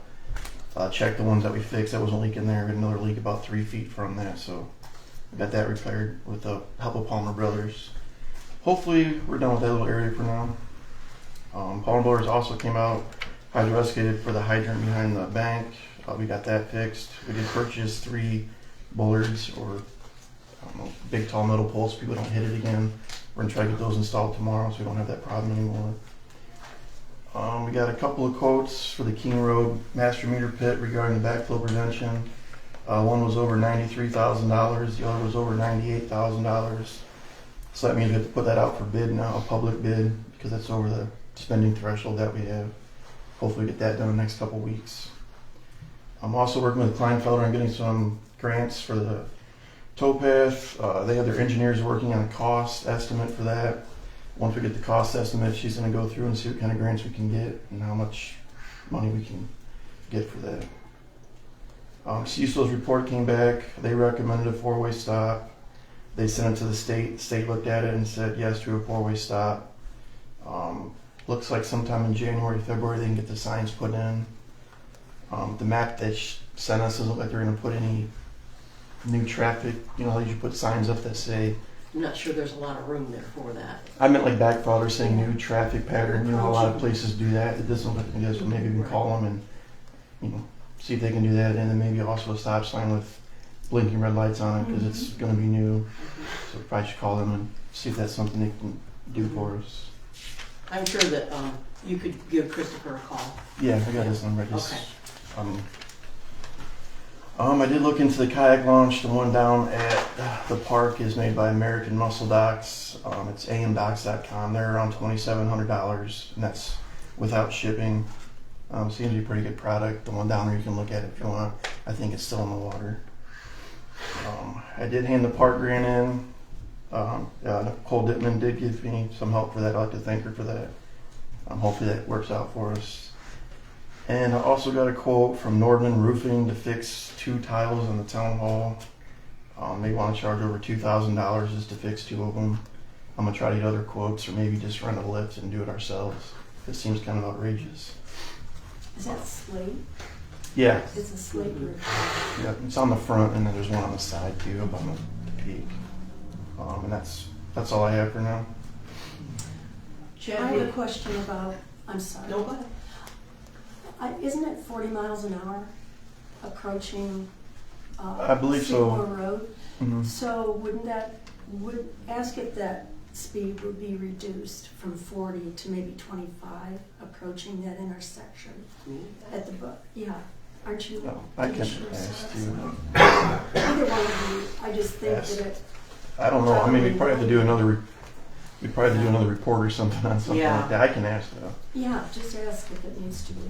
Check the ones that we fixed that wasn't leaking there. We had another leak about 3 feet from that, so we got that repaired with the help of Palmer Brothers. Hopefully we're done with that little area for now. Palmer Brothers also came out, hydro excavated for the hydrant behind the bank. We got that fixed. We did purchase 3 bollards, or I don't know, big tall metal poles so people don't hit it again. We're gonna try to get those installed tomorrow so we don't have that problem anymore. We got a couple of quotes for the King Road master meter pit regarding the backflow prevention. One was over $93,000, the other was over $98,000. So that means we have to put that out for bid now, a public bid, because that's over the spending threshold that we have. Hopefully get that done in the next couple weeks. I'm also working with Kleinfelder on getting some grants for the towpath. They have their engineers working on a cost estimate for that. Once we get the cost estimate, she's going to go through and see what kind of grants we can get and how much money we can get for that. CISO's report came back. They recommended a four-way stop. They sent it to the state. The state looked at it and said yes to a four-way stop. Looks like sometime in January, February, they can get the signs put in. The map they sent us doesn't look like they're going to put any new traffic. You know, you put signs up that say. I'm not sure there's a lot of room there for that. I meant like backflow saying new traffic pattern. You know, a lot of places do that. It doesn't look like it does, so maybe we can call them and, you know, see if they can do that. And then maybe also a stop sign with blinking red lights on it because it's going to be new. So we probably should call them and see if that's something they can do for us. I'm sure that you could give Christopher a call. Yeah, I got his number. Okay. I did look into the kayak launch. The one down at the park is made by American Muscle Docks. It's amdocs.com. They're around $2,700, and that's without shipping. Seems to be a pretty good product. The one down there you can look at if you want. I think it's still in the water. I did hand the park grant in. Nicole Dittman did give me some help for that. I'd like to thank her for that. Hopefully that works out for us. And I also got a quote from Nordman Roofing to fix 2 tiles in the town hall. They want to charge over $2,000 just to fix 2 of them. I'm going to try to get other quotes or maybe just rent a lift and do it ourselves. It seems kind of outrageous. Is that slate? Yeah. It's a slate roof. Yeah, it's on the front and then there's one on the side too, up on the peak. And that's all I have for now. Chad, I have a question about, I'm sorry. No, go ahead. Isn't it 40 miles an hour approaching I believe so. Seymour Road? Mm-hmm. So would ask if that speed would be reduced from 40 to maybe 25 approaching that intersection at the book. Yeah, aren't you? No, I can ask you. Either one of you. I just think that it. I don't know. I mean, we probably have to do another. We probably have to do another report or something on something like that. I can ask though. Yeah, just ask if it needs to be.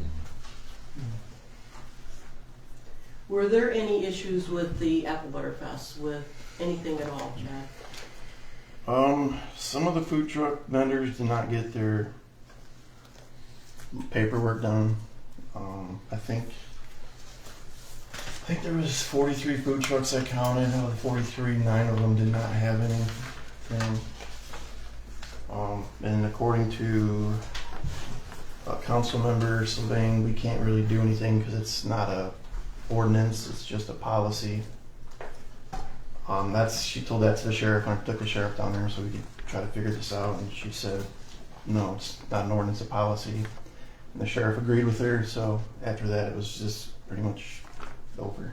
Were there any issues with the Apple Butter Fest, with anything at all, Chad? Some of the food truck vendors did not get their paperwork done. I think there was 43 food trucks I counted. Out of the 43, 9 of them did not have anything. And according to council member Sylvain, we can't really do anything because it's not a ordinance, it's just a policy. She told that to the sheriff, and I took the sheriff down there so we could try to figure this out, and she said, no, it's not an ordinance, a policy. And the sheriff agreed with her, so after that it was just pretty much over.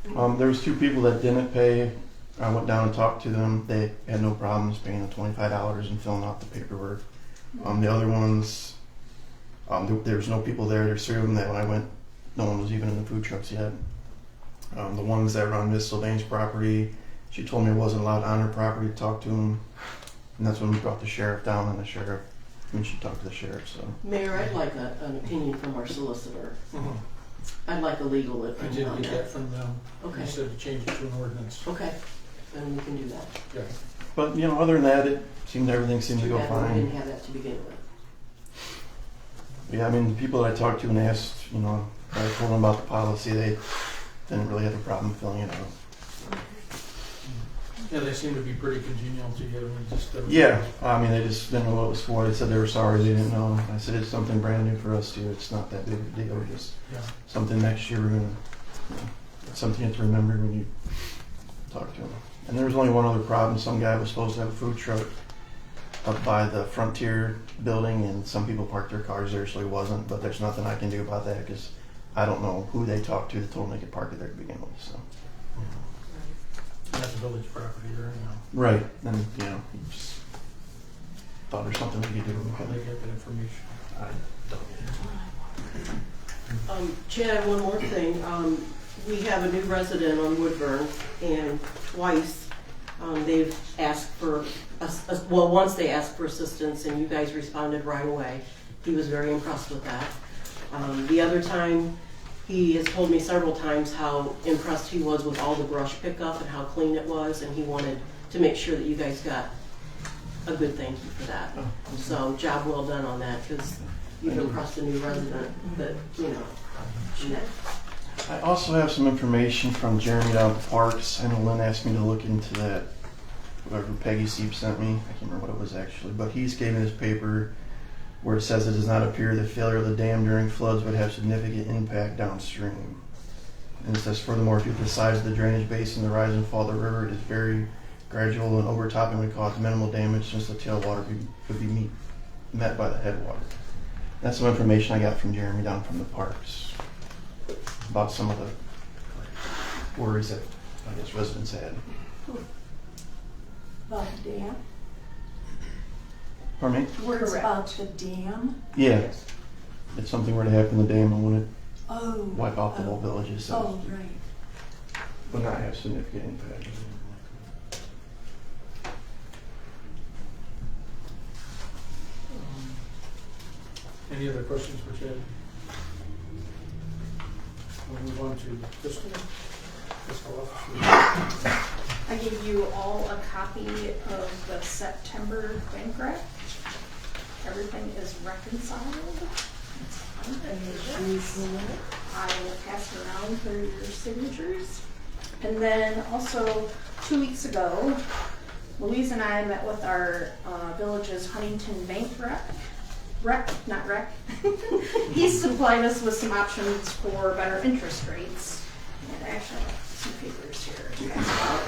There was 2 people that didn't pay. I went down and talked to them. They had no problems paying the $25 and filling out the paperwork. The other ones, there was no people there. They're certain that when I went, no one was even in the food trucks yet. The ones that were on Miss Sylvain's property, she told me I wasn't allowed on her property to talk to them. And that's when we brought the sheriff down, and she talked to the sheriff. So, Mayor, I'd like an opinion from our solicitor. Mm-hmm. I'd like a legal I opinion on did get that from them. Okay. They said to change it to an ordinance. Okay, then we can do that. Yeah. but other than that, everything seemed to go Too bad fine. we didn't have that to begin with. Yeah, I mean, the people that I talked to and asked, I told them about the policy, they didn't really have a problem filling it out. Yeah, they seem to be pretty congenial to you. Yeah, I mean, they just didn't know what it was for. They said they were sorry, they didn't know. I said, it's something brand new for us too. It's not that big of a deal. Just something next year we're going to, it's something you have to remember when you talk to them. And there was only one other problem. Some guy was supposed to have a food truck up by the Frontier building, and some people parked their cars there, so he wasn't. But there's nothing I can do about that because I don't know who they talked to that told them they could park it there to begin with. So. That's a village property there, Right, and you just thought there's something we could do. How they get that information? I don't. Chad, one more thing. we have a new resident on Woodburn, and twice they've asked for, well, once they asked for assistance, and you guys responded right away. He was very impressed with that. The other time, he has told me several times how impressed he was with all the brush pickup and how clean it was, and he wanted to make sure that you guys got a good thank you for that. So job well done on that, because you've impressed a new resident that, you know. I also have some information from Jeremy down at Parks. I know Lynn asked me to look into that, whatever Peggy Seep sent me. I can't remember what it was actually, but he's gave me this paper where it says it does not appear the failure of the dam during floods would have significant impact downstream. And it says, furthermore, due to the size of the drainage basin, the rise and fall of the river, it is very gradual, and overtopping would cause minimal damage since the tailwater would be met by the headwater. That's some information I got from Jeremy down from the Parks about some of the worries that I guess residents had. About the dam? Pardon me? Words Correct. about the dam? Yeah. If something were to happen to the dam, I wouldn't Oh. wipe out the whole villages, so Oh, right. would not have significant impact. Any other questions for Chad? We'll move on to Crystal. Fiscal Officer. I gave you all a copy of the September bank rec. Everything is reconciled. I will pass it around for your signatures. And then also, 2 weeks ago, Louise and I met with our village's Huntington Bank rec. He supplied us with some options for better interest rates. And actually, I have some papers here to pass out.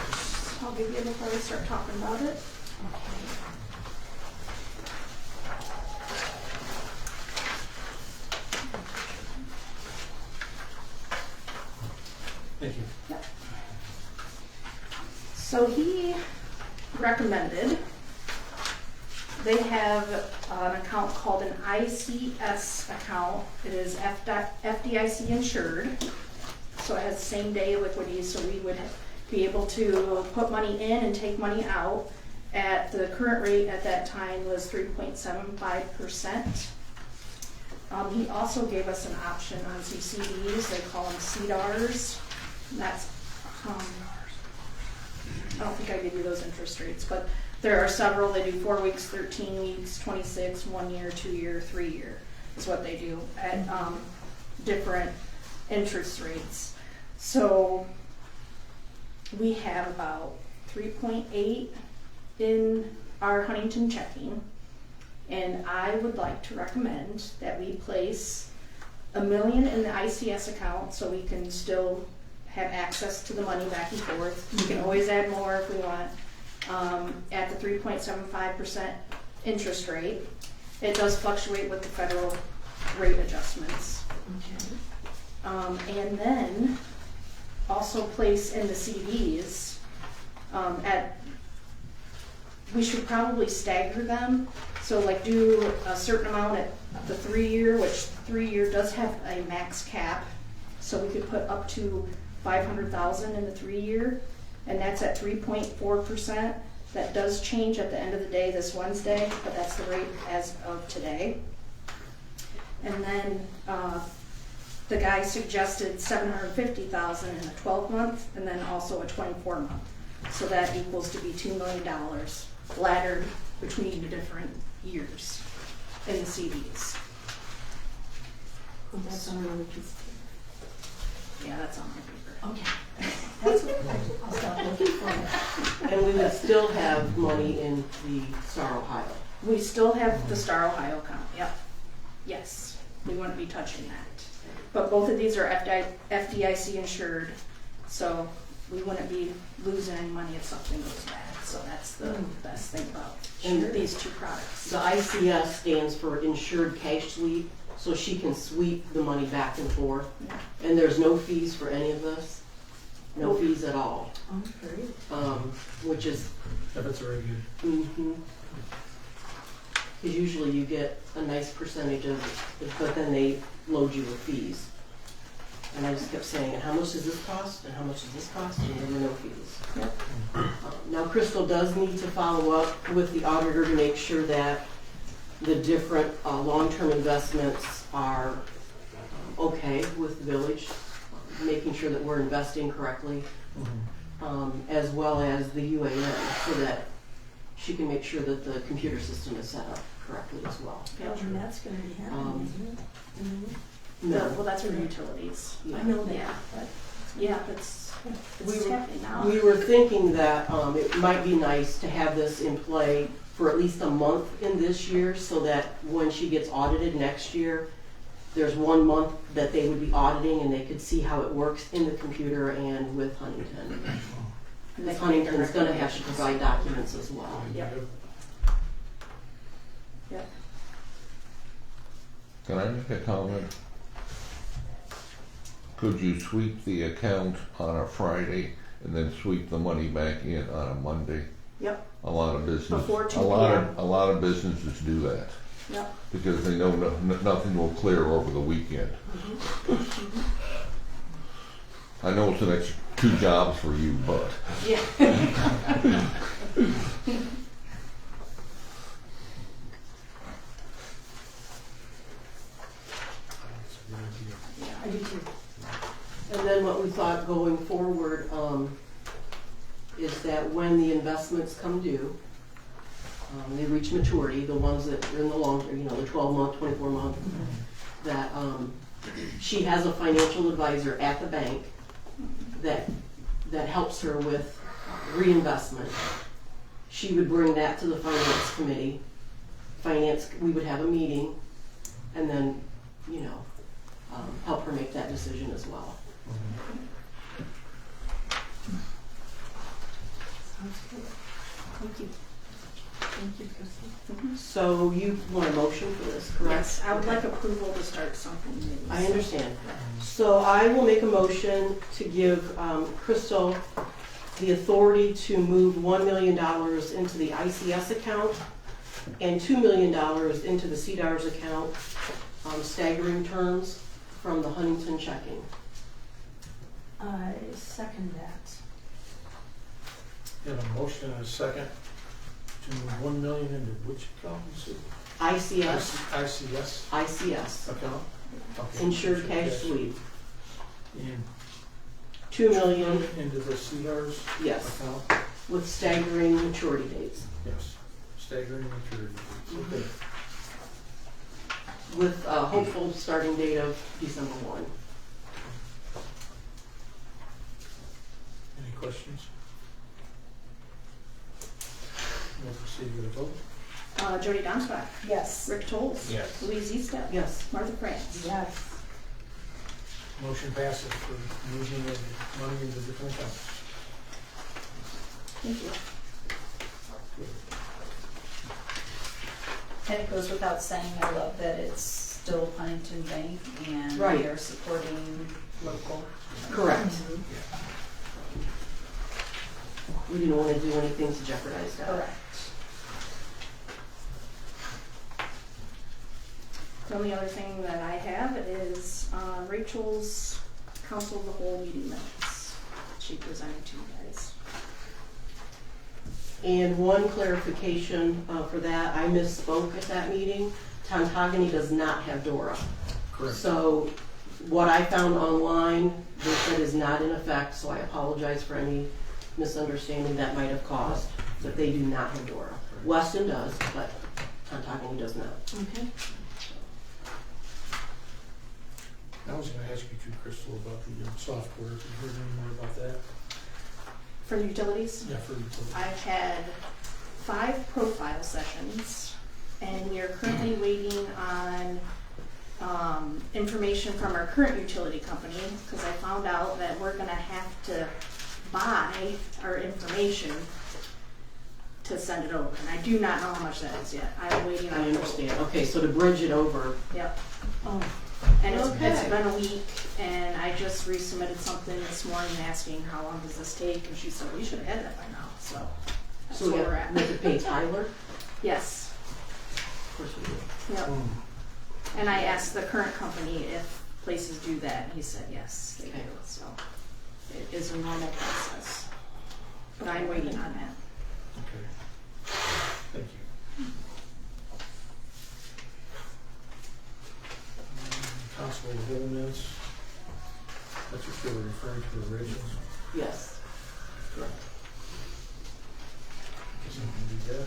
I'll give you before we start talking about it. Thank you. Yep. So he recommended, they have an account called an ICS account. It is FDIC insured, so it has same day liquidity, so we would be able to put money in and take money out. At the current rate at that time was 3.75%. He also gave us an option on some CDs, they call them CDARs. And that's, I don't think I gave you those interest rates, but there are several. They do 4 weeks, 13 weeks, 26, 1 year, 2 year, 3 year is what they do at different interest rates. So we have about 3.8 in our Huntington checking, and I would like to recommend that we place $1 million in the ICS account so we can still have access to the money back and forth. We can always add more if we want. At the 3.75% interest rate, it does fluctuate with the federal rate adjustments. And then also place in the CDs we should probably stagger them. So like do a certain amount at the 3 year, which 3 year does have a max cap. So we could put up to 500,000 in the 3 year, and that's at 3.4%. That does change at the end of the day this Wednesday, but that's the rate as of today. And then the guy suggested 750,000 in a 12-month, and then also a 24-month. So that equals to be $2 million laddered between the different years in the CDs. That's on another piece. Yeah, that's on my paper. Okay. That's what I'll stop looking for it. And we would still have money in the Star Ohio. We still have the Star Ohio account, yep. Yes, we wouldn't be touching that. But both of these are FDIC insured, so we wouldn't be losing any money if something goes bad. So that's the best thing about these two products. The ICS stands for Insured Cash Sweep, so she can sweep the money back and forth. Yeah. And there's no fees for any of this, no fees at all. Oh, great. Which is, That's very good. because usually you get a nice percentage of it, but then they load you with fees. And I just kept saying, and how much does this cost, and how much does this cost, and there were no fees. Yep. Now, Crystal does need to follow up with the auditor to make sure that the different long-term investments are okay with the village, making sure that we're investing correctly, as well as the UAN, so that she can make sure that the computer system is set up correctly as well. Yeah, and that's gonna be happening, isn't it? No. Well, that's for utilities. I know that, Yeah. but Yeah, it's happening now. We were thinking that it might be nice to have this in play for at least a month in this year, so that when she gets audited next year, there's 1 month that they would be auditing and they could see how it works in the computer and with Huntington. Because Huntington's gonna have to provide documents as well. Yep. Yep. Can I make a comment? Could you sweep the account on a Friday and then sweep the money back in on a Monday? Yep. A lot of business, Before 2 a lot p.m. of, a lot of businesses do that Yep. because they know nothing will clear over the weekend. I know it's an extra 2 jobs for you, but Yeah. I do too. And then what we thought going forward is that when the investments come due, they reach maturity, the ones that are in the long, the 12-month, 24-month, that she has a financial advisor at the bank that helps her with reinvestment. She would bring that to the finance committee. We would have a meeting, and then, help her make that decision as well. Sounds good. Thank you. Thank you, Kristen. So you want a motion for this, correct? Yes, I would Okay. like approval to start something new. I understand. So I will make a motion to give Crystal the authority to move $1 million into the ICS account and $2 million into the CDARS account, staggering terms from the Huntington checking. I second that. Have a motion and a second to move 1 million into which account? You said? ICS, ICS ICS, account? Okay. insured cash sweep. And $2 million, into the CR's yes, account? with staggering maturity dates. Yes. Staggering maturity dates. Okay. With a hopeful starting date of December 1. Any questions? We'll proceed with a vote. Jody Donskoy. Yes. Rick Tolz. Yes. Louise Easton. Yes. Martha France. Yes. Motion passes for moving of money into different accounts. Thank you. And it goes without saying, I love that it's still Huntington Bank and Right. they're supporting local. Correct. We didn't want to do anything to jeopardize that. Correct. The only other thing that I have is Rachel's council of the whole meeting minutes. She presented to you guys. And one clarification for that, I misspoke at that meeting. Tontogany does not have DORA. Correct. So what I found online, they said is not in effect, so I apologize for any misunderstanding that might have caused, but they do not have DORA. Weston does, but Tontogany does not. Okay. I was going to ask you too, Crystal, about the software. Have you heard any more about that? For the utilities? Yeah, for utilities. I've had 5 profile sessions, and we are currently waiting on information from our current utility company, because I found out that we're gonna have to buy our information to send it over, and I do not know how much that is yet. I'm waiting on I a quote. understand. Okay, so to bridge it over, Yep. Oh, And it's Okay. been a week, and I just resubmitted something this morning asking how long does this take, and she said, we should have had that by now, so that's so where we're we have to pay at. Tyler? Yes, Of course we do. yep. And I asked the current company if places do that, and he said yes, they do, so it is a normal process. But I'm waiting on that. Okay. Thank you. Council of the whole minutes. That's what you were referring to, Rachel's. Yes. Correct. Guess I can do that.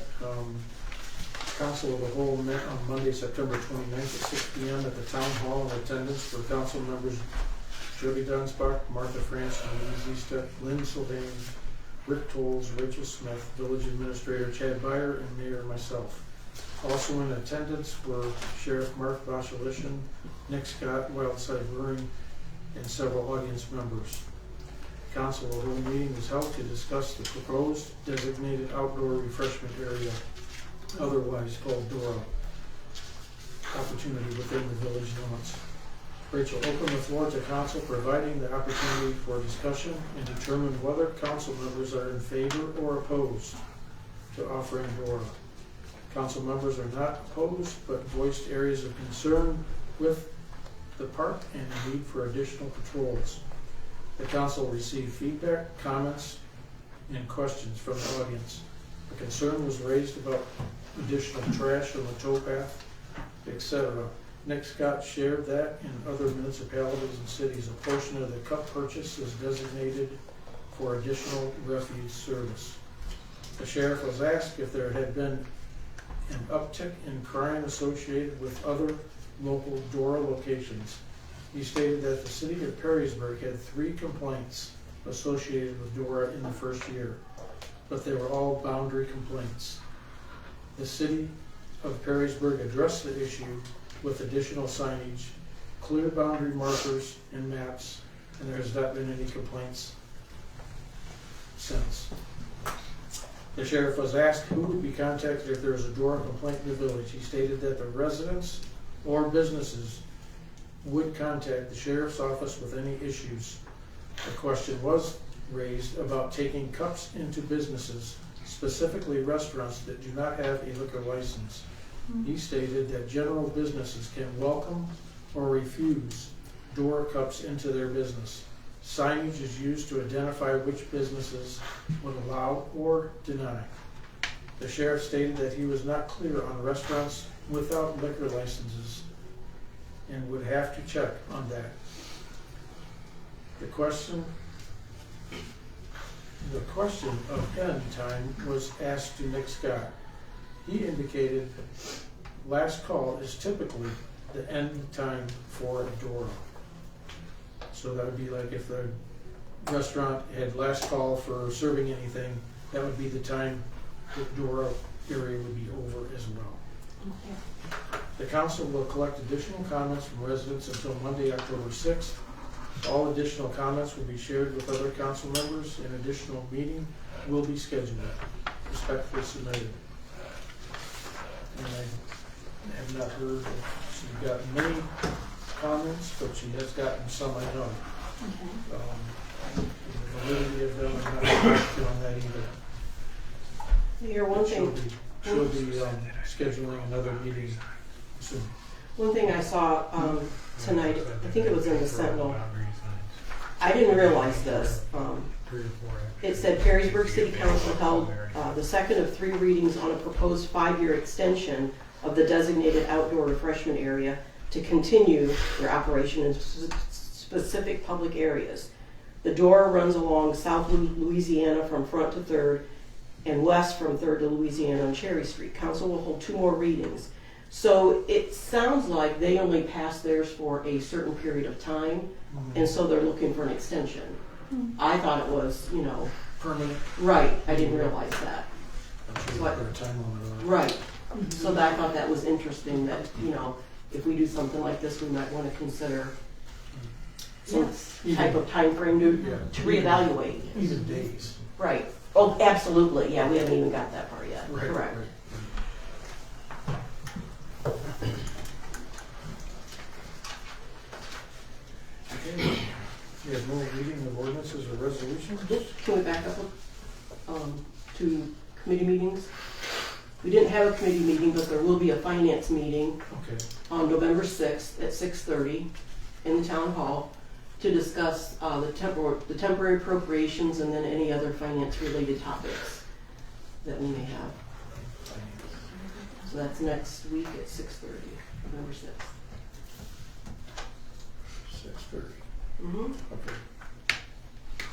Council of the whole met on Monday, September 29th at 6 p.m. at the Town Hall in attendance for council members Jody Dunsbach, Martha France, Louise Easter, Lynn Sylvain, Rick Tolles, Rachel Smith, Village Administrator Chad Byer, and Mayor and myself. Also in attendance were Sheriff Mark Boshelishin, Nick Scott, Wildside Brewing, and several audience members. Council of the whole meeting was held to discuss the proposed designated outdoor refreshment area, otherwise called DORA, opportunity within the village limits. Rachel opened the floor to council, providing the opportunity for discussion and determine whether council members are in favor or opposed to offering DORA. Council members are not opposed, but voiced areas of concern with the park and the need for additional patrols. The council received feedback, comments, and questions from the audience. A concern was raised about additional trash on the towpath, etc. Nick Scott shared that in other municipalities and cities, a portion of the cup purchase is designated for additional refuge service. The sheriff was asked if there had been an uptick in crime associated with other local DORA locations. He stated that the city of Perrysburg had 3 complaints associated with DORA in the first year, but they were all boundary complaints. The city of Perrysburg addressed the issue with additional signage, clear boundary markers, and maps, and there has not been any complaints since. The sheriff was asked who would be contacted if there was a DORA complaint in the village. He stated that the residents or businesses would contact the sheriff's office with any issues. The question was raised about taking cups into businesses, specifically restaurants that do not have a liquor license. He stated that general businesses can welcome or refuse DORA cups into their business. Signage is used to identify which businesses would allow or deny. The sheriff stated that he was not clear on restaurants without liquor licenses and would have to check on that. The question of end time was asked to Nick Scott. He indicated last call is typically the end time for a DORA. So that would be like if the restaurant had last call for serving anything, that would be the time the DORA area would be over as well. Okay. The council will collect additional comments from residents until Monday, October 6th. All additional comments will be shared with other council members. An additional meeting will be scheduled. Respectfully submitted. And I have not heard if she's gotten many comments, but she has gotten some, I know. Okay. The validity of them, I'm not sure on that either. Mayor, one thing. She'll be scheduling another meeting soon. One thing I saw tonight, I think it was in the Sentinel. I didn't realize this. It said Perrysburg City Council held the second of 3 readings on a proposed 5-year extension of the designated outdoor refreshment area to continue their operation in specific public areas. The DORA runs along South Louisiana from Front to 3rd and west from 3rd to Louisiana on Cherry Street. Council will hold 2 more readings. So it sounds like they only passed theirs for a certain period of time, and so they're looking for an extension. I thought it was, Permanent. right, I didn't realize that. I'm sure What? they're a time limit on it. Right. So I thought that was interesting that, if we do something like this, we might want to consider some type of time frame to reevaluate. Even days. Right. Oh, absolutely. Yeah, we haven't even got that far yet. Right, Correct. right. Okay. We have no reading of ordinances or resolutions. Can we back up to committee meetings? We didn't have a committee meeting, but there will be a finance meeting Okay. on November 6th at 6:30. in the town hall to discuss the temporary appropriations and then any other finance-related topics that we may have. So that's next week at 6:30, November 6th. 6:30. Mm-hmm. Okay.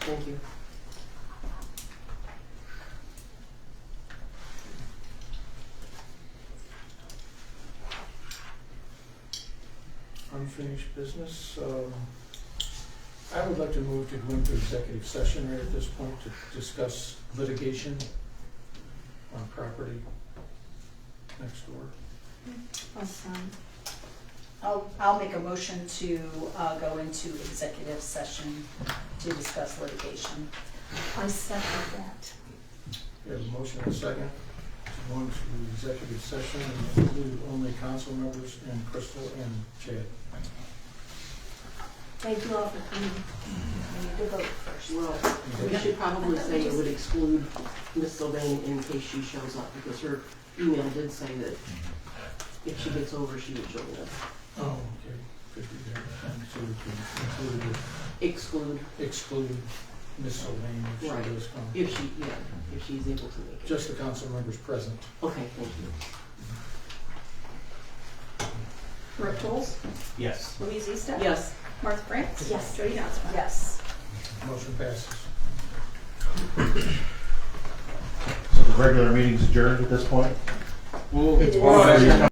Thank you. Unfinished business. I would like to move to go into executive session right at this point to discuss litigation on property next door. Awesome. I'll make a motion to go into executive session to discuss litigation. I second that. We have a motion and a second to go into executive session and include only council members and Crystal and Chad. Thank you all for coming. We need to vote first. Well, we should probably say it would exclude Miss Sylvain in case she shows up, because her email did say that if she gets over, she would join us. Oh, okay. Could be there. And so we can exclude Miss Sylvain if she Right. does come. If she's able to make it. Just the council members present. Okay, thank you. Rick Tolz, Yes. Louise Easton. Yes. Martha France. Yes. Jody Nossman. Yes. Motion passes. So the regular meeting's adjourned at this point? Well, It is.